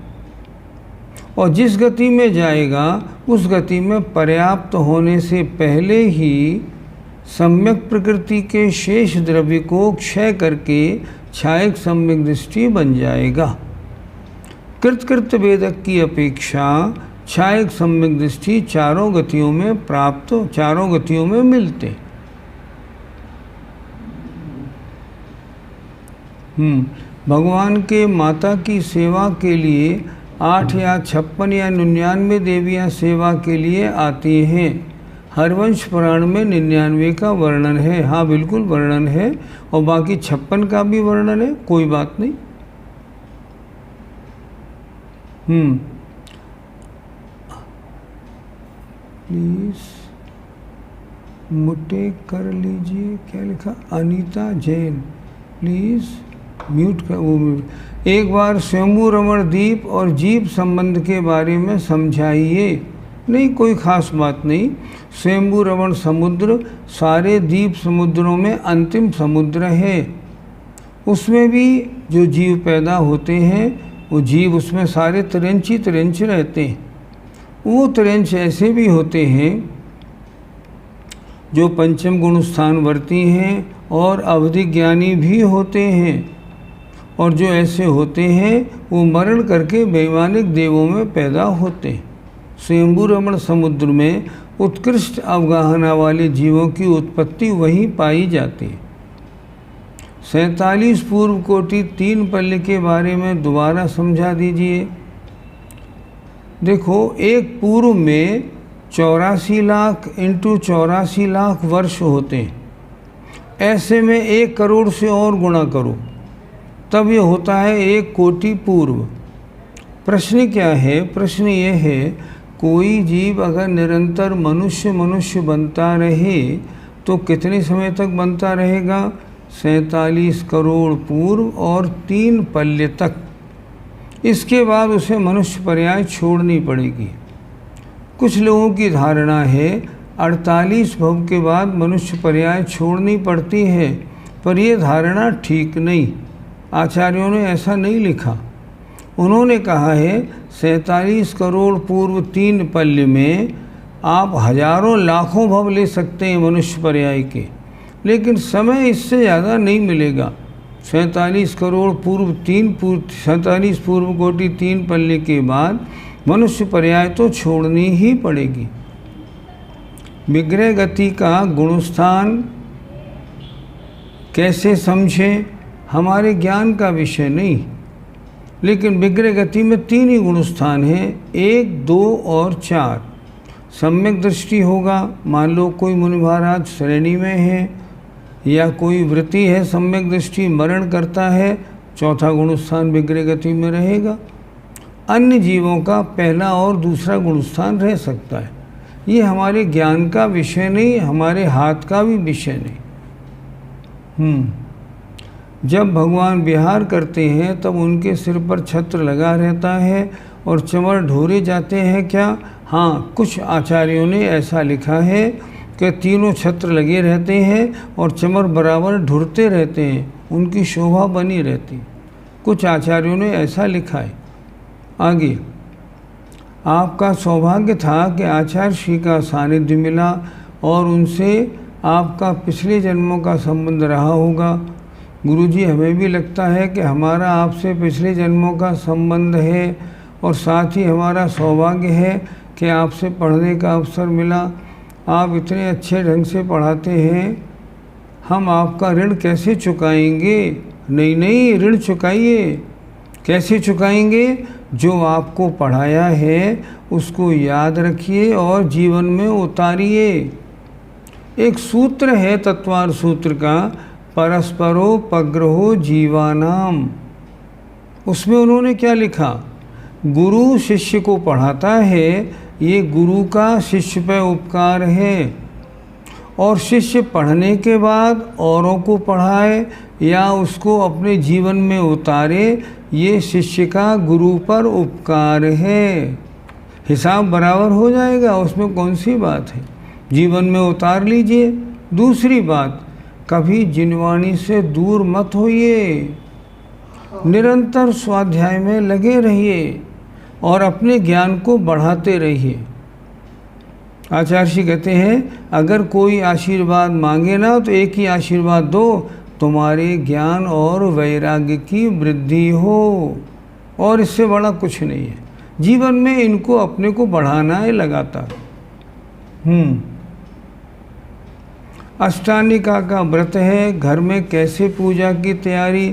और जिस गति में जाएगा उस गति में पर्याप्त होने से पहले ही सम्यक प्रकृति के शेष द्रव्य को क्षय करके छायक सम्यक दृष्टि बन जाएगा। कृतकृत्य वेदक की अपेक्षा छायक सम्यक दृष्टि चारों गतियों में प्राप्त, चारों गतियों में मिलते। भगवान के माता की सेवा के लिए 8 या 56 या 99 देवियां सेवा के लिए आती हैं। हरवंश पुराण में 99 का वर्णन है, हाँ बिल्कुल वर्णन है, और बाकी 56 का भी वर्णन है, कोई बात नहीं। प्लीज मुटे कर लीजिए, क्या लिखा, अनीता जैन, प्लीज म्यूट कर, वो म्यूट। एक बार स्वयंभू रमण द्वीप और जीव संबंध के बारे में समझाइए। नहीं, कोई खास बात नहीं। स्वयंभू रमण समुद्र सारे द्वीप समुद्रों में अंतिम समुद्र है। उसमें भी जो जीव पैदा होते हैं वो जीव उसमें सारे तिरंच रहते हैं। वो तिरंच ऐसे भी होते हैं जो पंचम गुण स्थान वर्ती हैं और अवधि ज्ञानी भी होते हैं, और जो ऐसे होते हैं वो मरण करके वैमानिक देवों में पैदा होते हैं। स्वयंभू रमण समुद्र में उत्कृष्ट अवगाहना वाले जीवों की उत्पत्ति वहीं पाई जाती है। 47 पूर्व कोटि 3 पल्ले के बारे में दोबारा समझा दीजिए। देखो, एक पूर्व में 84 लाख इंटू 84 लाख वर्ष होते हैं। ऐसे में 1 करोड़ से और गुणा करो, तब ये होता है 1 कोटि पूर्व। प्रश्न क्या है? प्रश्न ये है, कोई जीव अगर निरंतर मनुष्य बनता रहे तो कितने समय तक बनता रहेगा? 47 करोड़ पूर्व और 3 पल्ले तक। इसके बाद उसे मनुष्य पर्याय छोड़नी पड़ेगी। कुछ लोगों की धारणा है 48 भव के बाद मनुष्य पर्याय छोड़नी पड़ती है, पर यह धारणा ठीक नहीं। आचार्यों ने ऐसा नहीं लिखा। उन्होंने कहा है 47 करोड़ पूर्व 3 पल्ले में आप हजारों लाखों भव ले सकते हैं मनुष्य पर्याय के, लेकिन समय इससे ज़्यादा नहीं मिलेगा। 47 करोड़ पूर्व 47 पूर्व कोटि 3 पल्ले के बाद मनुष्य पर्याय तो छोड़नी ही पड़ेगी। विग्रह गति का गुणस्थान कैसे समझें? हमारे ज्ञान का विषय नहीं, लेकिन विग्रह गति में 3 ही गुणस्थान हैं, 1, 2 और 4। सम्यक दृष्टि होगा, मान लो कोई मुनि महाराज श्रेणी में है या कोई वृत्ति है, सम्यक दृष्टि मरण करता है, चौथा गुणस्थान विग्रह गति में रहेगा। अन्य जीवों का पहला और दूसरा गुणस्थान रह सकता है। ये हमारे ज्ञान का विषय नहीं, हमारे हाथ का भी विषय नहीं। जब भगवान विहार करते हैं तब उनके सिर पर छत्र लगा रहता है और चमर ढोरे जाते हैं क्या? हाँ, कुछ आचार्यों ने ऐसा लिखा है कि तीनों छत्र लगे रहते हैं और चमर बराबर ढुरते रहते हैं, उनकी शोभा बनी रहती। कुछ आचार्यों ने ऐसा लिखा है। आगे, आपका सौभाग्य था कि आचार्य श्री का सानिध्य मिला और उनसे आपका पिछले जन्मों का संबंध रहा होगा। गुरुजी, हमें भी लगता है कि हमारा आपसे पिछले जन्मों का संबंध है, और साथ ही हमारा सौभाग्य है कि आपसे पढ़ने का अवसर मिला। आप इतने अच्छे ढंग से पढ़ाते हैं, हम आपका ऋण कैसे चुकाएंगे? नहीं, ऋण चुकाइए। कैसे चुकाएंगे? जो आपको पढ़ाया है उसको याद रखिए और जीवन में उतारिए। एक सूत्र है तत्वार सूत्र का, परस्परोपग्रहो जीवानाम। उसमें उन्होंने क्या लिखा? गुरु शिष्य को पढ़ाता है, ये गुरु का शिष्य पर उपकार है, और शिष्य पढ़ने के बाद औरों को पढ़ाए या उसको अपने जीवन में उतारे, ये शिष्य का गुरु पर उपकार है। हिसाब बराबर हो जाएगा, उसमें कौन सी बात है, जीवन में उतार लीजिए। दूसरी बात, कभी जिनवाणी से दूर मत होइए, निरंतर स्वाध्याय में लगे रहिए और अपने ज्ञान को बढ़ाते रहिए। आचार्य जी कहते हैं अगर कोई आशीर्वाद मांगे ना तो एक ही आशीर्वाद दो, तुम्हारे ज्ञान और वैराग्य की वृद्धि हो, और इससे बड़ा कुछ नहीं है। जीवन में इनको अपने को बढ़ाना है लगातार। अष्टानिका का व्रत है, घर में कैसे पूजा की तैयारी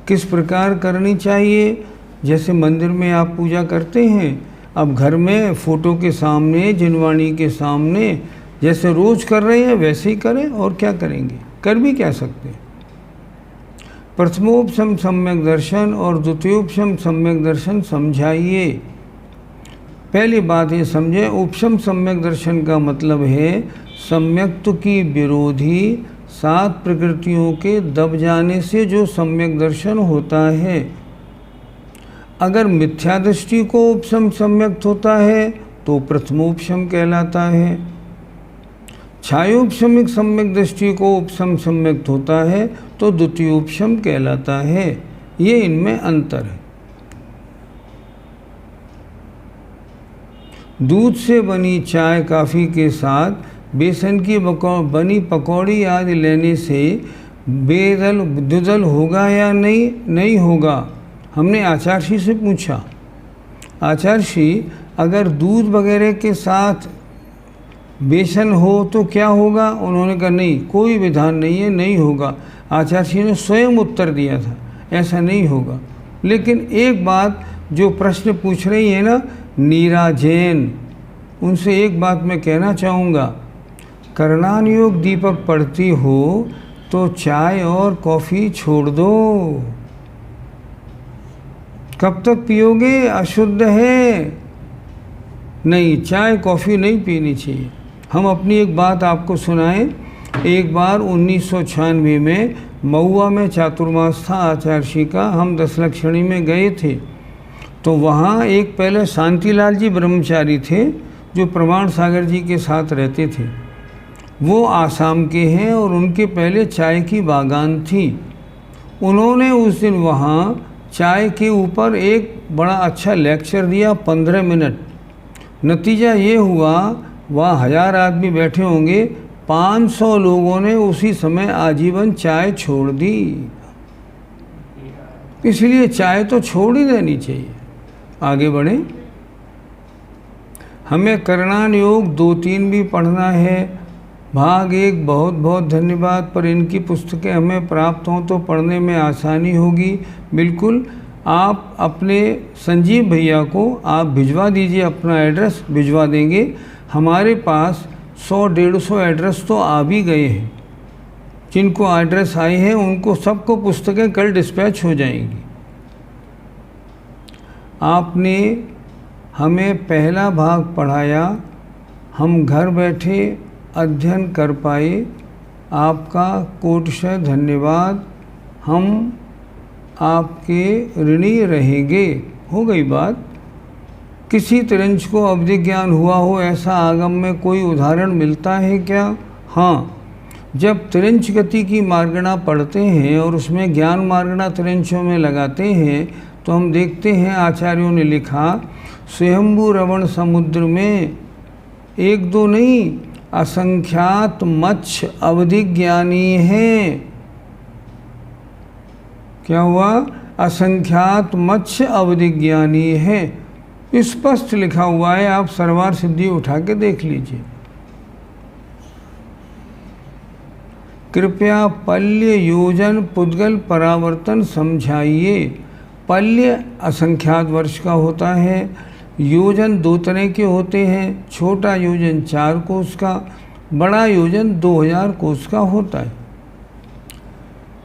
किस प्रकार करनी चाहिए। जैसे मंदिर में आप पूजा करते हैं, अब घर में फोटो के सामने, जिनवाणी के सामने जैसे रोज कर रहे हैं वैसे ही करें, और क्या करेंगे, कर भी क्या सकते हैं। प्रथमोपशम सम्यक दर्शन और द्वितीयोपशम सम्यक दर्शन समझाइए। पहली बात ये समझे, उपशम सम्यक दर्शन का मतलब है सम्यक्त्व की विरोधी 7 प्रकृतियों के दब जाने से जो सम्यक दर्शन होता है। अगर मिथ्या दृष्टि को उपशम सम्यक्त होता है तो प्रथमोपशम कहलाता है। छायोपशमिक सम्यक दृष्टि को उपशम सम्यक्त होता है तो द्वितीयोपशम कहलाता है। ये इनमें अंतर है। दूध से बनी चाय कॉफ़ी के साथ बेसन की बनी पकौड़ी आदि लेने से बेदल दुदल होगा या नहीं होगा। हमने आचार्य जी से पूछा, आचार्य जी अगर दूध वगैरह के साथ बेसन हो तो क्या होगा। उन्होंने कहा नहीं, कोई विधान नहीं है, नहीं होगा। आचार्य जी ने स्वयं उत्तर दिया था ऐसा नहीं होगा। लेकिन एक बात जो प्रश्न पूछ रही है ना नीरा जैन, उनसे एक बात मैं कहना चाहूँगा, करणान योग दीपक पढ़ती हो तो चाय और कॉफ़ी छोड़ दो। कब तक पियोगे, अशुद्ध है। नहीं, चाय कॉफ़ी नहीं पीनी चाहिए। हम अपनी एक बात आपको सुनाएं। एक बार 1996 में महुआ में चातुर्मास था आचार्य जी का, हम दशलक्षणी में गए थे। तो वहाँ एक पहले शांतिलाल जी ब्रह्मचारी थे जो प्रमाण सागर जी के साथ रहते थे। वो आसाम के हैं और उनके पहले चाय की बागान थी। उन्होंने उस दिन वहाँ चाय के ऊपर एक बड़ा अच्छा लेक्चर दिया 15 मिनट। नतीजा ये हुआ वहाँ 1000 आदमी बैठे होंगे, 500 लोगों ने उसी समय आजीवन चाय छोड़ दी। इसलिए चाय तो छोड़ ही देनी चाहिए। आगे बढ़ें। हमें करणान योग 2-3 भी पढ़ना है। भाग 1 बहुत बहुत धन्यवाद, पर इनकी पुस्तकें हमें प्राप्त हों तो पढ़ने में आसानी होगी। बिल्कुल, आप अपने संजीव भैया को आप भिजवा दीजिए, अपना एड्रेस भिजवा देंगे। हमारे पास 100-150 एड्रेस तो आ भी गए हैं। जिनको एड्रेस आए हैं उनको सबको पुस्तकें कल डिस्पैच हो जाएंगी। आपने हमें पहला भाग पढ़ाया, हम घर बैठे अध्ययन कर पाए, आपका कोटशः धन्यवाद। हम आपके ऋणी रहेंगे। हो गई बात। किसी तिरंज को अवधि ज्ञान हुआ हो ऐसा आगम में कोई उदाहरण मिलता है क्या? हाँ, जब तिरंज गति की मार्गणा पढ़ते हैं और उसमें ज्ञान मार्गणा तिरंजों में लगाते हैं तो हम देखते हैं आचार्यों ने लिखा स्वयंभू रवण समुद्र में 1-2 नहीं असंख्यात मत्स्य अवधि ज्ञानी हैं। क्या हुआ? असंख्यात मत्स्य अवधि ज्ञानी है। स्पष्ट लिखा हुआ है, आप सर्वार सिद्धि उठा के देख लीजिए। कृपया पल्य योजन पुद्गल परावर्तन समझाइए। पल्य असंख्यात वर्ष का होता है। योजन 2 तरह के होते हैं। छोटा योजन 4 कोस का, बड़ा योजन 2000 कोस का होता है।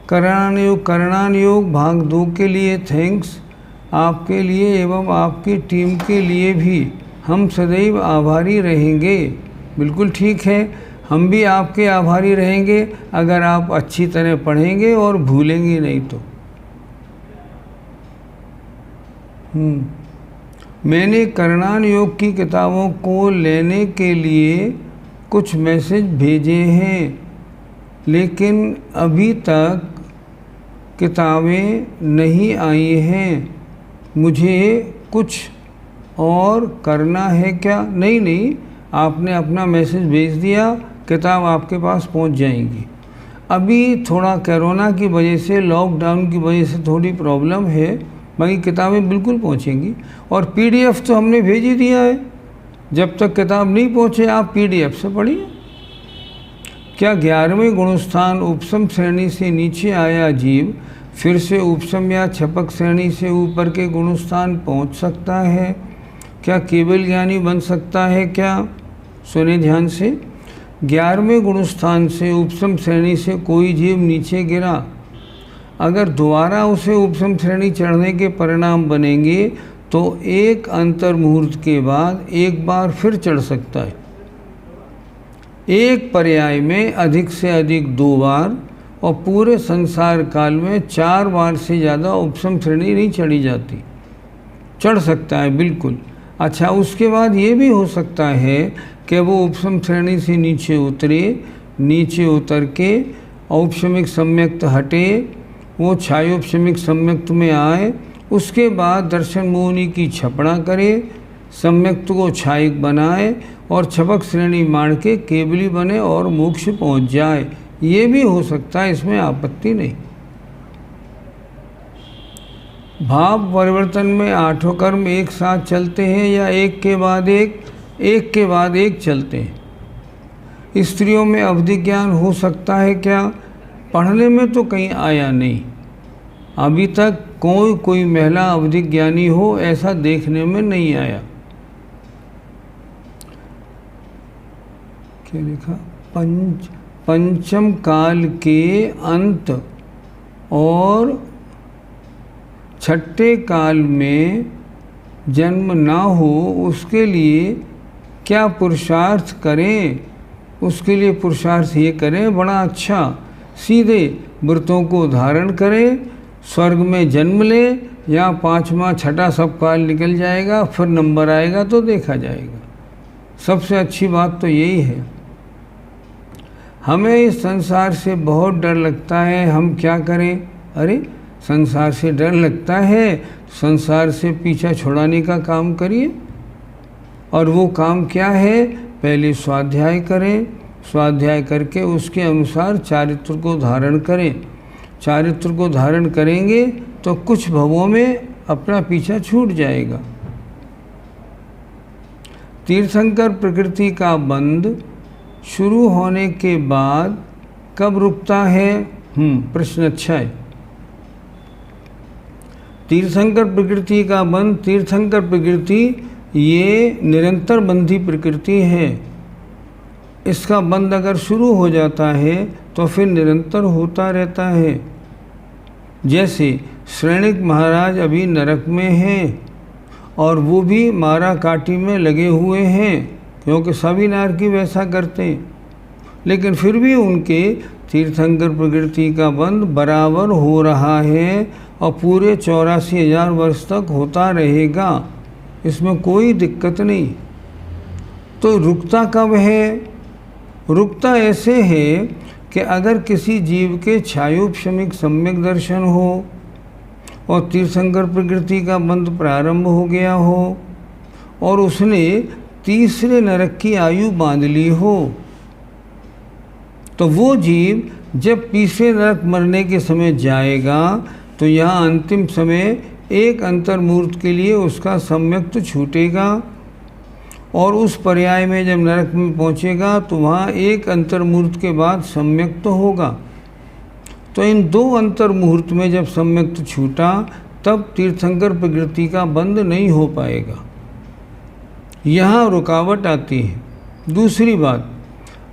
करणान योग भाग 2 के लिए थैंक्स। आपके लिए एवं आपकी टीम के लिए भी हम सदैव आभारी रहेंगे। बिल्कुल ठीक है। हम भी आपके आभारी रहेंगे अगर आप अच्छी तरह पढ़ेंगे और भूलेंगे नहीं तो। मैंने करणान योग की किताबों को लेने के लिए कुछ मैसेज भेजे हैं, लेकिन अभी तक किताबें नहीं आई हैं। मुझे कुछ और करना है क्या? नहीं, आपने अपना मैसेज भेज दिया, किताब आपके पास पहुंच जाएंगी। अभी थोड़ा कोरोना की वजह से, लॉकडाउन की वजह से थोड़ी प्रॉब्लम है, बाकी किताबें बिल्कुल पहुंचेंगी। और पीडीएफ तो हमने भेज ही दिया है। जब तक किताब नहीं पहुंचे आप पीडीएफ से पढ़िए। क्या 11वें गुणस्थान उपसम श्रेणी से नीचे आया जीव फिर से उपसम या छपक श्रेणी से ऊपर के गुणस्थान पहुंच सकता है? क्या केवल ज्ञानी बन सकता है क्या? सुने ध्यान से। 11वें गुणस्थान से उपसम श्रेणी से कोई जीव नीचे गिरा, अगर दोबारा उसे उपसम श्रेणी चढ़ने के परिणाम बनेंगे तो एक अंतर मुहूर्त के बाद एक बार फिर चढ़ सकता है। एक पर्याय में अधिक से अधिक 2 बार और पूरे संसार काल में 4 बार से ज़्यादा उपसम श्रेणी नहीं चढ़ी जाती। चढ़ सकता है बिल्कुल। अच्छा, उसके बाद ये भी हो सकता है कि वो उपसम श्रेणी से नीचे उतरे, नीचे उतर के औपशमिक सम्यक्त हटे, वो छायोपशमिक सम्यक्त में आए, उसके बाद दर्शन मोहिनी की छपड़ा करे, सम्यक्त को छायिक बनाए और छपक श्रेणी मार के केवली बने और मोक्ष पहुंच जाए। ये भी हो सकता है, इसमें आपत्ति नहीं। भाव परिवर्तन में 8 कर्म एक साथ चलते हैं या एक के बाद एक चलते हैं? स्त्रियों में अवधि ज्ञान हो सकता है क्या? पढ़ने में तो कहीं आया नहीं, अभी तक कोई महिला अवधि ज्ञानी हो ऐसा देखने में नहीं आया। क्या लिखा? पंचम काल के अंत और छठे काल में जन्म ना हो उसके लिए क्या पुरुषार्थ करें? उसके लिए पुरुषार्थ ये करें, बड़ा अच्छा, सीधे व्रतों को धारण करें, स्वर्ग में जन्म ले, या 5वां 6ठा सब काल निकल जाएगा, फिर नंबर आएगा तो देखा जाएगा। सबसे अच्छी बात तो यही है। हमें इस संसार से बहुत डर लगता है, हम क्या करें? अरे संसार से डर लगता है, संसार से पीछा छुड़ाने का काम करिए। और वो काम क्या है? पहले स्वाध्याय करें, स्वाध्याय करके उसके अनुसार चारित्र को धारण करें। चारित्र को धारण करेंगे तो कुछ भवों में अपना पीछा छूट जाएगा। तीर्थंकर प्रकृति का बंध शुरू होने के बाद कब रुकता है? प्रश्न अच्छा है। तीर्थंकर प्रकृति का बंध, तीर्थंकर प्रकृति ये निरंतर बंधी प्रकृति है। इसका बंध अगर शुरू हो जाता है तो फिर निरंतर होता रहता है। जैसे श्रेणिक महाराज अभी नरक में हैं और वो भी मारा काटी में लगे हुए हैं, क्योंकि सभी नारकी वैसा करते हैं, लेकिन फिर भी उनके तीर्थंकर प्रकृति का बंध बराबर हो रहा है और पूरे 84,000 वर्ष तक होता रहेगा, इसमें कोई दिक्कत नहीं। तो रुकता कब है? रुकता ऐसे है कि अगर किसी जीव के छायोपशमिक सम्यक दर्शन हो और तीर्थंकर प्रकृति का बंध प्रारंभ हो गया हो और उसने तीसरे नरक की आयु बांध ली हो, तो वो जीव जब तीसरे नरक मरने के समय जाएगा तो यहाँ अंतिम समय एक अंतर मुहूर्त के लिए उसका सम्यक तो छूटेगा और उस पर्याय में जब नरक में पहुँचेगा तो वहाँ एक अंतर मुहूर्त के बाद सम्यक तो होगा। तो इन 2 अंतर मुहूर्त में जब सम्यक तो छूटा तब तीर्थंकर प्रकृति का बंध नहीं हो पाएगा। यहाँ रुकावट आती है। दूसरी बात,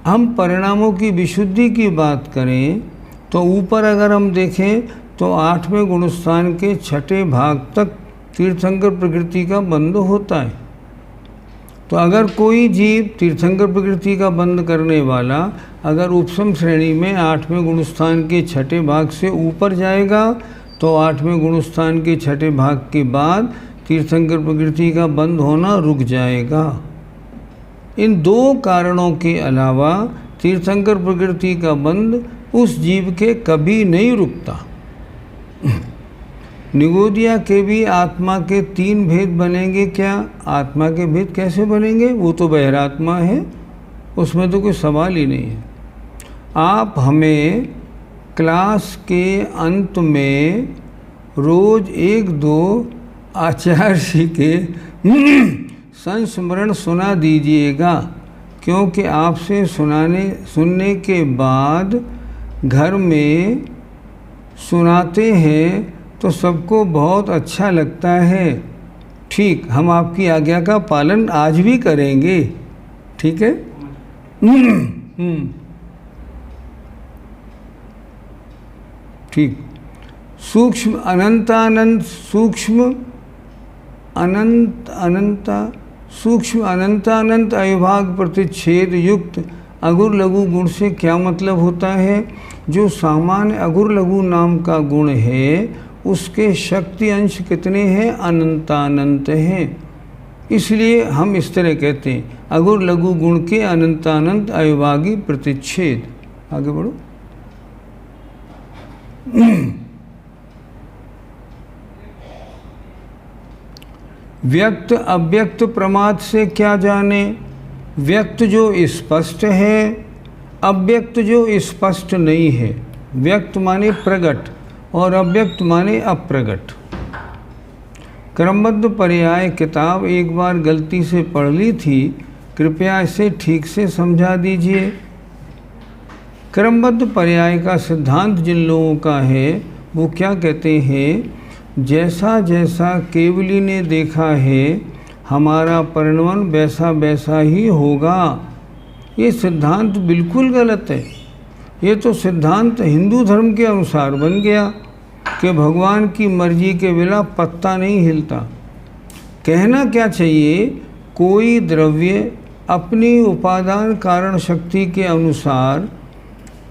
हम परिणामों की विशुद्धि की बात करें तो ऊपर अगर हम देखें तो 8वें गुणस्थान के 6ठे भाग तक तीर्थंकर प्रकृति का बंध होता है। तो अगर कोई जीव तीर्थंकर प्रकृति का बंध करने वाला अगर उपसम श्रेणी में 8वें गुणस्थान के छठे भाग से ऊपर जाएगा तो 8वें गुणस्थान के छठे भाग के बाद तीर्थंकर प्रकृति का बंध होना रुक जाएगा। इन दो कारणों के अलावा तीर्थंकर प्रकृति का बंध उस जीव के कभी नहीं रुकता। निगोदिया के भी आत्मा के 3 भेद बनेंगे क्या? आत्मा के भेद कैसे बनेंगे? वो तो बहिरात्मा है, उसमें तो कोई सवाल ही नहीं है। आप हमें क्लास के अंत में रोज़ 1-2 आचार्य जी के संस्मरण सुना दीजिएगा, क्योंकि आपसे सुनने के बाद घर में सुनाते हैं तो सबको बहुत अच्छा लगता है। ठीक, हम आपकी आज्ञा का पालन आज भी करेंगे, ठीक है? ठीक। सूक्ष्म अनंतानंत सूक्ष्म अनंतानंत अविभाग प्रतिच्छेद युक्त अगुर लघु गुण से क्या मतलब होता है? जो सामान्य अगुर लघु नाम का गुण है उसके शक्ति अंश कितने हैं? अनंतानंत हैं। इसलिए हम इस तरह कहते हैं अगुर लघु गुण के अनंतानंत अविभागी प्रतिच्छेद। आगे बढ़ो। व्यक्त अव्यक्त प्रमाद से क्या जाने? व्यक्त जो स्पष्ट है, अव्यक्त जो स्पष्ट नहीं है। व्यक्त माने प्रगट और अव्यक्त माने अप्रगट। क्रमबद्ध पर्याय किताब एक बार गलती से पढ़ ली थी, कृपया इसे ठीक से समझा दीजिए। क्रमबद्ध पर्याय का सिद्धांत जिन लोगों का है वो क्या कहते हैं? जैसा जैसा केवली ने देखा है हमारा परिणमन वैसा वैसा ही होगा। ये सिद्धांत बिल्कुल गलत है। ये तो सिद्धांत हिंदू धर्म के अनुसार बन गया कि भगवान की मर्जी के बिना पत्ता नहीं हिलता। कहना क्या चाहिए? कोई द्रव्य अपनी उपादान कारण शक्ति के अनुसार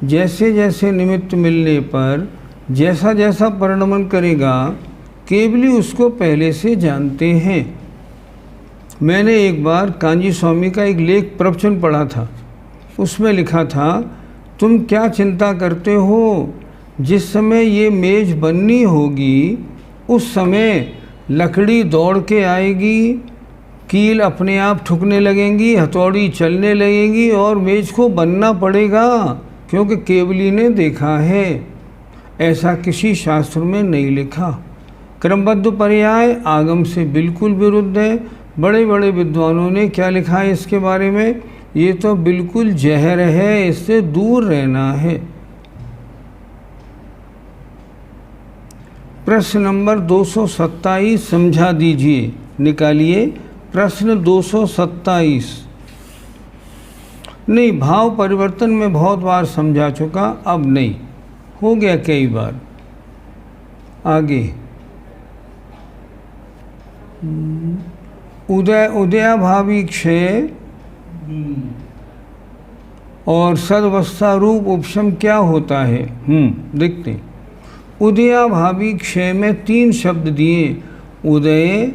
जैसे जैसे निमित्त मिलने पर जैसा जैसा परिणमन करेगा केवली उसको पहले से जानते हैं। मैंने एक बार कांजी स्वामी का एक लेख प्रवचन पढ़ा था, उसमें लिखा था तुम क्या चिंता करते हो? जिस समय ये मेज़ बननी होगी उस समय लकड़ी दौड़ के आएगी, कील अपने आप ठुकने लगेंगी, हथौड़ी चलने लगेंगी और मेज़ को बनना पड़ेगा, क्योंकि केवली ने देखा है। ऐसा किसी शास्त्र में नहीं लिखा। क्रमबद्ध पर्याय आगम से बिल्कुल विरुद्ध है। बड़े बड़े विद्वानों ने क्या लिखा है इसके बारे में? ये तो बिल्कुल जहर है, इससे दूर रहना है। प्रश्न नंबर 227 समझा दीजिए, निकालिए प्रश्न 227। नहीं, भाव परिवर्तन में बहुत बार समझा चुका, अब नहीं, हो गया कई बार। आगे उदयाभावी क्षय और सदवस्था रूप उपशम क्या होता है? देखते हैं। उदयाभावी क्षय में 3 शब्द दिए, उदय,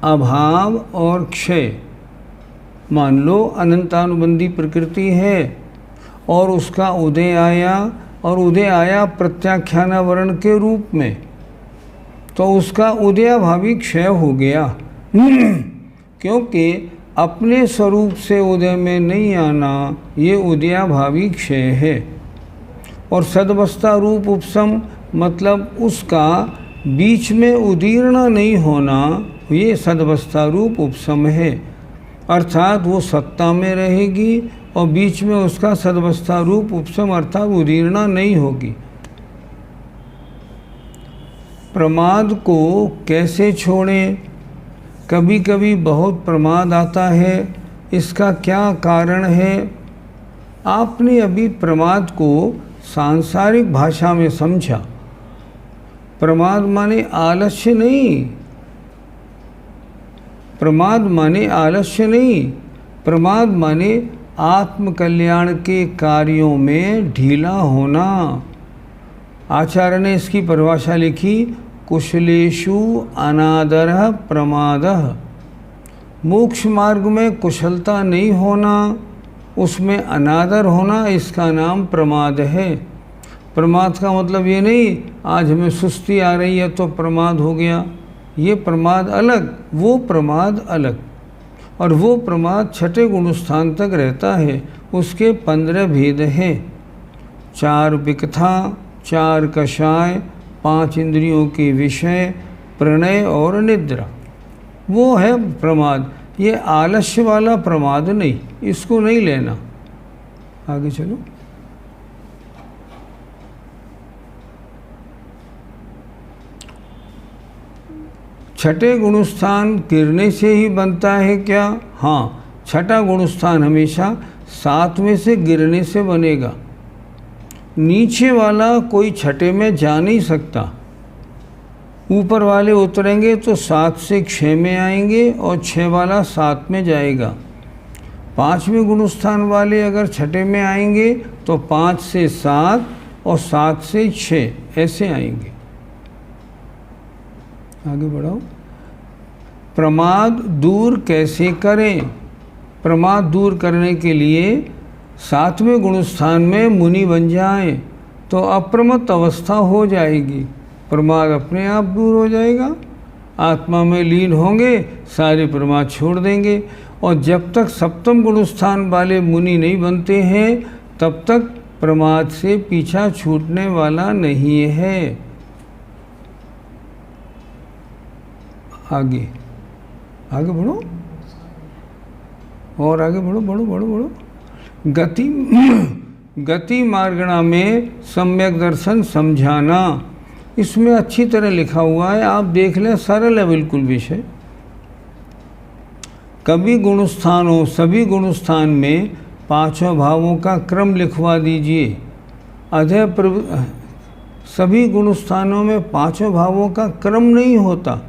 अभाव और क्षय। मान लो अनंतानुबंधी प्रकृति है और उसका उदय आया, और उदय आया प्रत्याख्यानावरण के रूप में, तो उसका उदयाभावी क्षय हो गया। क्योंकि अपने स्वरूप से उदय में नहीं आना, ये उदयाभावी क्षय है। और सदवस्था रूप उपशम मतलब उसका बीच में उदीर्ण नहीं होना, ये सदवस्था रूप उपशम है। अर्थात वो सत्ता में रहेगी और बीच में उसका सदवस्था रूप उपशम अर्थात उदीर्णा नहीं होगी। प्रमाद को कैसे छोड़ें? कभी कभी बहुत प्रमाद आता है, इसका क्या कारण है? आपने अभी प्रमाद को सांसारिक भाषा में समझा। प्रमाद माने आलस्य नहीं, प्रमाद माने आलस्य नहीं, प्रमाद माने आत्म कल्याण के कार्यों में ढीला होना। आचार्य ने इसकी परिभाषा लिखी, कुशलेषु अनादरः प्रमादः। मोक्ष मार्ग में कुशलता नहीं होना, उसमें अनादर होना, इसका नाम प्रमाद है। प्रमाद का मतलब ये नहीं आज हमें सुस्ती आ रही है तो प्रमाद हो गया, ये प्रमाद अलग, वो प्रमाद अलग। और वो प्रमाद छठे गुणस्थान तक रहता है। उसके 15 भेद हैं, 4 विकथा, 4 कषाय, 5 इंद्रियों के विषय, प्रणय और निद्रा, वो है प्रमाद। ये आलस्य वाला प्रमाद नहीं, इसको नहीं लेना। आगे चलो। छठे गुणस्थान गिरने से ही बनता है क्या? हाँ, छठा गुणस्थान हमेशा 7 में से गिरने से बनेगा। नीचे वाला कोई छठे में जा नहीं सकता, ऊपर वाले उतरेंगे तो 7 से 6 में आएंगे और 6 वाला 7 में जाएगा। 5वें गुणस्थान वाले अगर छठे में आएंगे तो 5 से 7 और 7 से 6 ऐसे आएंगे। आगे बढ़ाओ। प्रमाद दूर कैसे करें? प्रमाद दूर करने के लिए 7वें गुणस्थान में मुनि बन जाएं तो अप्रमत्त अवस्था हो जाएगी, प्रमाद अपने आप दूर हो जाएगा। आत्मा में लीन होंगे, सारे प्रमाद छोड़ देंगे। और जब तक 7वें गुणस्थान वाले मुनि नहीं बनते हैं तब तक प्रमाद से पीछा छूटने वाला नहीं है। आगे आगे बढ़ो और आगे बढ़ो, बढ़ो बढ़ो बढ़ो। गति मार्गणा में सम्यक दर्शन समझाना, इसमें अच्छी तरह लिखा हुआ है, आप देख लें, सरल है बिल्कुल विषय। सभी गुणस्थान में 5 भावों का क्रम लिखवा दीजिए। सभी गुणस्थानों में 5 भावों का क्रम नहीं होता,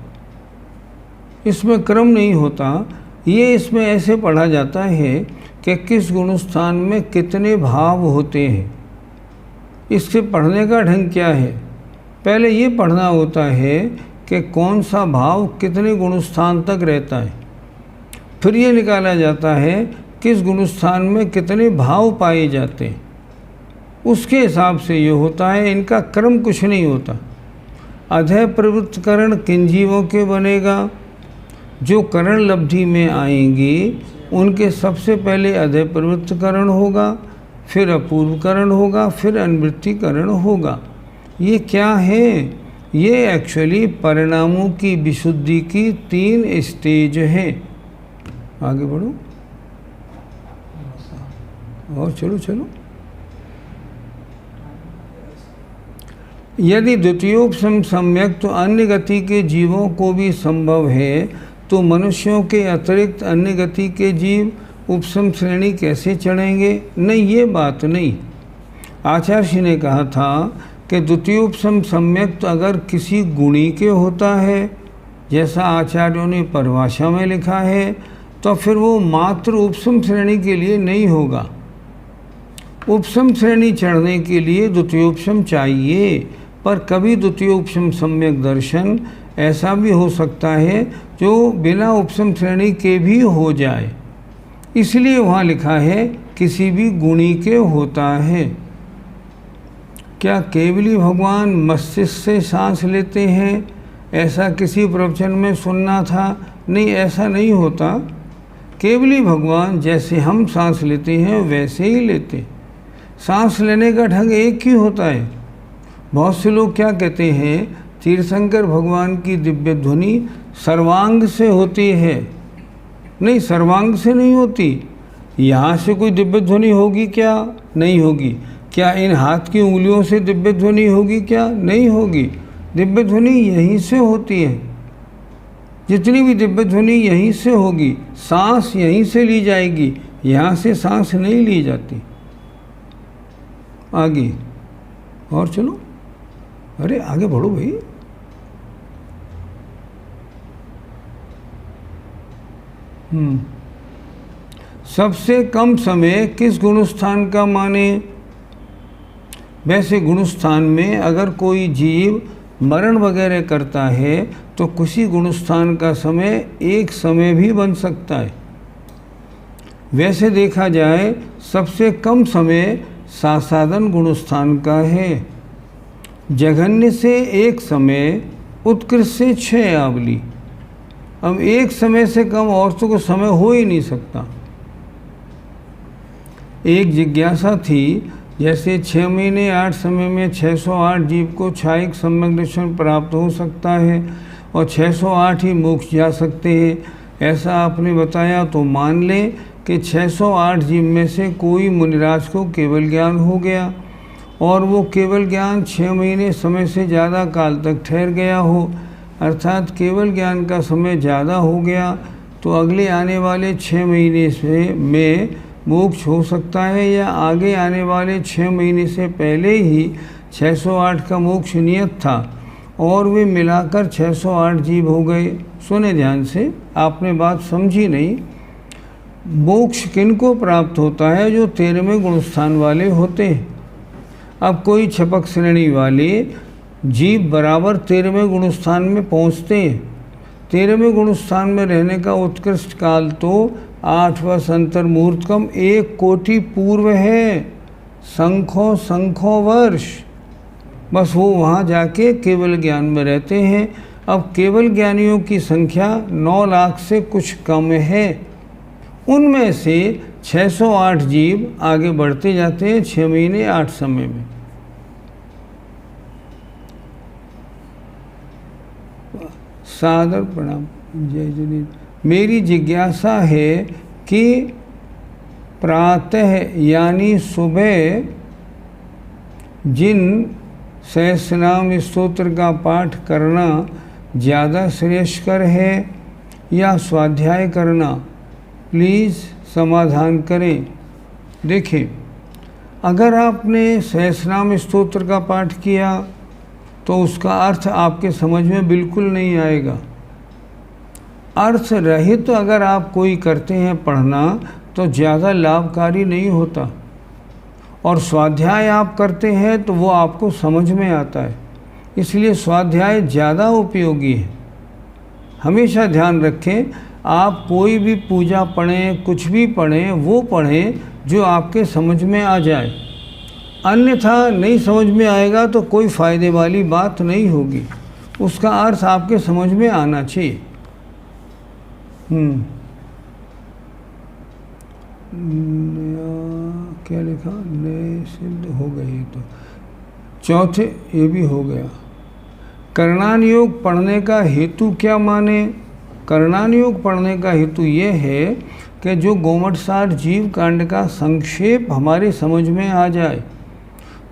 इसमें क्रम नहीं होता। ये इसमें ऐसे पढ़ा जाता है कि किस गुणस्थान में कितने भाव होते हैं। इससे पढ़ने का ढंग क्या है? पहले ये पढ़ना होता है कि कौन सा भाव कितने गुणस्थान तक रहता है, फिर ये निकाला जाता है किस गुणस्थान में कितने भाव पाए जाते हैं, उसके हिसाब से ये होता है। इनका क्रम कुछ नहीं होता। अधय प्रवृत्त करण किन जीवों के बनेगा? जो करण लब्धि में आएंगे उनके सबसे पहले अधय प्रवृत्त करण होगा, फिर अपूर्व करण होगा, फिर अनुवृत्ति करण होगा। ये क्या है? ये एक्चुअली परिणामों की विशुद्धि की 3 स्टेज हैं। आगे बढ़ो और चलो चलो। यदि द्वितीयोपशम सम्यक तो अन्य गति के जीवों को भी संभव है, तो मनुष्यों के अतिरिक्त अन्य गति के जीव उपशम श्रेणी कैसे चढ़ेंगे? नहीं, ये बात नहीं। आचार्य जी ने कहा था कि द्वितीयोपशम सम्यक तो अगर किसी गुणी के होता है, जैसा आचार्यों ने परिभाषा में लिखा है, तो फिर वो मात्र उपशम श्रेणी के लिए नहीं होगा। उपशम श्रेणी चढ़ने के लिए द्वितीयोपशम चाहिए, पर कभी द्वितीयोपशम सम्यक दर्शन ऐसा भी हो सकता है जो बिना उपशम श्रेणी के भी हो जाए, इसलिए वहाँ लिखा है किसी भी गुणी के होता है। क्या केवली भगवान मस्तिष्क से सांस लेते हैं? ऐसा किसी प्रवचन में सुनना था। नहीं, ऐसा नहीं होता। केवली भगवान जैसे हम सांस लेते हैं वैसे ही लेते। सांस लेने का ढंग एक ही होता है। बहुत से लोग क्या कहते हैं, तीर्थंकर भगवान की दिव्य ध्वनि सर्वांग से होती है। नहीं, सर्वांग से नहीं होती। यहाँ से कोई दिव्य ध्वनि होगी क्या? नहीं होगी। क्या इन हाथ की उंगलियों से दिव्य ध्वनि होगी क्या? नहीं होगी। दिव्य ध्वनि यहीं से होती है। जितनी भी दिव्य ध्वनि यहीं से होगी। सांस यहीं से ली जाएगी, यहाँ से सांस नहीं ली जाती। आगे और चलो, अरे आगे बढ़ो भाई। सबसे कम समय किस गुणस्थान का माने? वैसे गुणस्थान में अगर कोई जीव मरण वगैरह करता है तो किसी गुणस्थान का समय एक समय भी बन सकता है। वैसे देखा जाए सबसे कम समय सासादन गुणस्थान का है। जघन्य से एक समय, उत्कृष्ट से 6 आवली। अब एक समय से कम औरतों को समय हो ही नहीं सकता। एक जिज्ञासा थी, जैसे 6 महीने 8 समय में 608 जीव को क्षायिक सम्यक दर्शन प्राप्त हो सकता है और 608 ही मोक्ष जा सकते हैं, ऐसा आपने बताया तो मान लें कि 608 जीव में से कोई मुनिराज को केवल ज्ञान हो गया और वो केवल ज्ञान 6 महीने समय से ज़्यादा काल तक ठहर गया हो, अर्थात केवल ज्ञान का समय ज़्यादा हो गया, तो अगले आने वाले 6 महीने में मोक्ष हो सकता है या आगे आने वाले 6 महीने से पहले ही 608 का मोक्ष नियत था और वे मिलाकर 608 जीव हो गए। सुने ध्यान से, आपने बात समझी नहीं। मोक्ष किनको प्राप्त होता है? जो 13वें गुणस्थान वाले होते हैं। अब कोई छपक श्रेणी वाले जीव बराबर 13वें गुणस्थान में पहुँचते हैं। 13वें गुणस्थान में रहने का उत्कृष्ट काल तो 8 वर्ष अंतर मुहूर्त कम 1 कोटि पूर्व है, संखों वर्ष। बस वो वहाँ जाके केवल ज्ञान में रहते हैं। अब केवल ज्ञानियों की संख्या 9 लाख से कुछ कम है। उनमें से 608 जीव आगे बढ़ते जाते हैं 6 महीने 8 समय में। सादर प्रणाम। जय जनी। मेरी जिज्ञासा है कि प्रातः यानी सुबह जिन सहस्रनाम स्तोत्र का पाठ करना ज़्यादा श्रेयस्कर है या स्वाध्याय करना? प्लीज़ समाधान करें। देखिए, अगर आपने सहस्रनाम स्तोत्र का पाठ किया तो उसका अर्थ आपके समझ में बिल्कुल नहीं आएगा। अर्थ रहित तो अगर आप कोई करते हैं पढ़ना तो ज़्यादा लाभकारी नहीं होता, और स्वाध्याय आप करते हैं तो वो आपको समझ में आता है, इसलिए स्वाध्याय ज़्यादा उपयोगी है। हमेशा ध्यान रखें, आप कोई भी पूजा पढ़ें, कुछ भी पढ़ें, वो पढ़ें जो आपके समझ में आ जाए, अन्यथा नहीं समझ में आएगा तो कोई फ़ायदे वाली बात नहीं होगी। उसका अर्थ आपके समझ में आना चाहिए। क्या लिखा? नए सिद्ध हो गए तो चौथे, ये भी हो गया। करणान योग पढ़ने का हेतु क्या माने? करणान योग पढ़ने का हेतु ये है कि जो गोमटसार जीव कांड का संक्षेप हमारे समझ में आ जाए।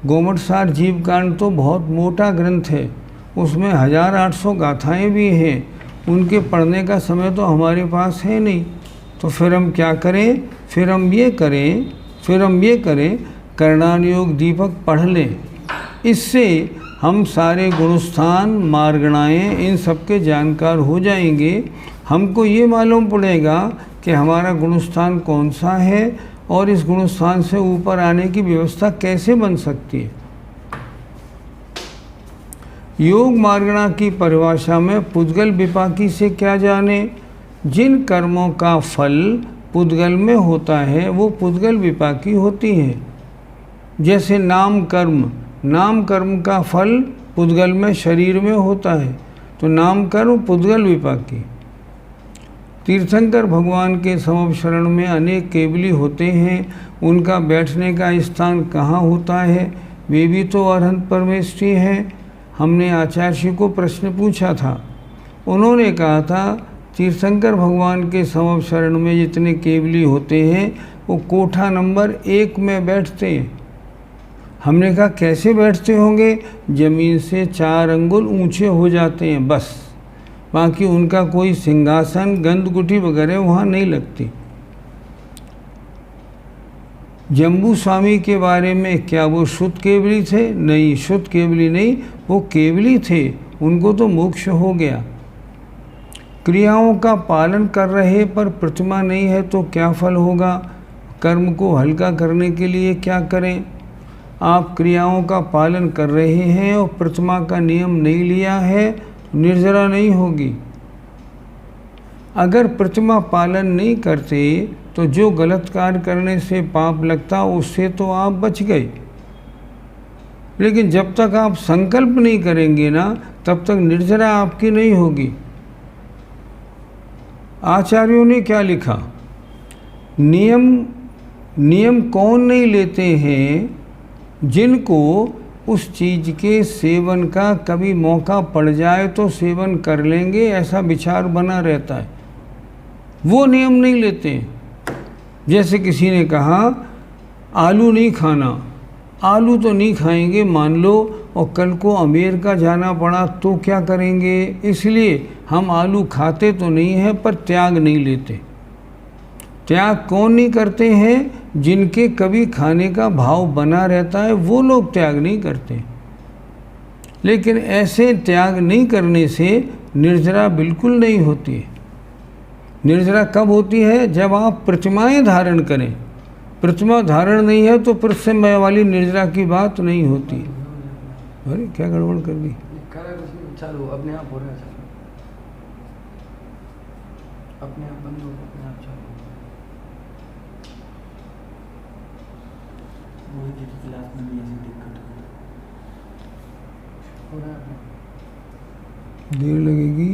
गोमटसार जीव कांड तो बहुत मोटा ग्रंथ है, उसमें 1800 गाथाएँ भी हैं, उनके पढ़ने का समय तो हमारे पास है नहीं। तो फिर हम क्या करें? फिर हम ये करें करणान योग दीपक पढ़ लें। इससे हम सारे गुणस्थान, मार्गणाएँ, इन सब के जानकार हो जाएंगे। हमको ये मालूम पड़ेगा कि हमारा गुणस्थान कौन सा है और इस गुणस्थान से ऊपर आने की व्यवस्था कैसे बन सकती है। योग मार्गणा की परिभाषा में पुद्गल विपाकी से क्या जाने? जिन कर्मों का फल पुद्गल में होता है वो पुद्गल विपाकी होती हैं। जैसे नाम कर्म का फल पुद्गल में शरीर में होता है, तो नाम कर्म पुद्गल विपाकी। तीर्थंकर भगवान के समवशरण में अनेक केवली होते हैं, उनका बैठने का स्थान कहाँ होता है? वे भी तो अरहंत परमेष्ठी हैं। हमने आचार्य जी को प्रश्न पूछा था, उन्होंने कहा था तीर्थंकर भगवान के समवशरण में जितने केवली होते हैं वो कोठा नंबर 1 में बैठते हैं। हमने कहा कैसे बैठते होंगे? ज़मीन से 4 अंगुल ऊंचे हो जाते हैं बस, बाकी उनका कोई सिंहासन, गंधकुटी वगैरह वहाँ नहीं लगती। जम्बू स्वामी के बारे में क्या वो शुद्ध केवली थे? नहीं, शुद्ध केवली नहीं, वो केवली थे, उनको तो मोक्ष हो गया। क्रियाओं का पालन कर रहे पर प्रतिमा नहीं है तो क्या फल होगा? कर्म को हल्का करने के लिए क्या करें? आप क्रियाओं का पालन कर रहे हैं और प्रतिमा का नियम नहीं लिया है, निर्जरा नहीं होगी। अगर प्रतिमा पालन नहीं करते तो जो गलत कार्य करने से पाप लगता उससे तो आप बच गए, लेकिन जब तक आप संकल्प नहीं करेंगे ना तब तक निर्जरा आपकी नहीं होगी। आचार्यों ने क्या लिखा? नियम कौन नहीं लेते हैं? जिनको उस चीज़ के सेवन का कभी मौका पड़ जाए तो सेवन कर लेंगे ऐसा विचार बना रहता है, वो नियम नहीं लेते हैं। जैसे किसी ने कहा आलू नहीं खाना, आलू तो नहीं खाएंगे मान लो, और कल को अमेरिका जाना पड़ा तो क्या करेंगे? इसलिए हम आलू खाते तो नहीं हैं पर त्याग नहीं लेते। त्याग कौन नहीं करते हैं? जिनके कभी खाने का भाव बना रहता है वो लोग त्याग नहीं करते। लेकिन ऐसे त्याग नहीं करने से निर्जरा बिल्कुल नहीं होती है। निर्जरा कब होती है? जब आप प्रतिमाएं धारण करें। प्रतिमा धारण नहीं है तो प्रतिमा वाली निर्जरा की बात नहीं होती। अरे क्या गड़बड़ कर दी? चालू अपने आप हो रहा है, अपने आप बंद हो, अपने आप चालू वही क्लास में भी ऐसी दिक्कत हो रहा है। देर लगेगी,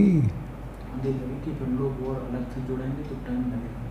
फिर लोग और अलग से जुड़ेंगे तो टाइम लगेगा।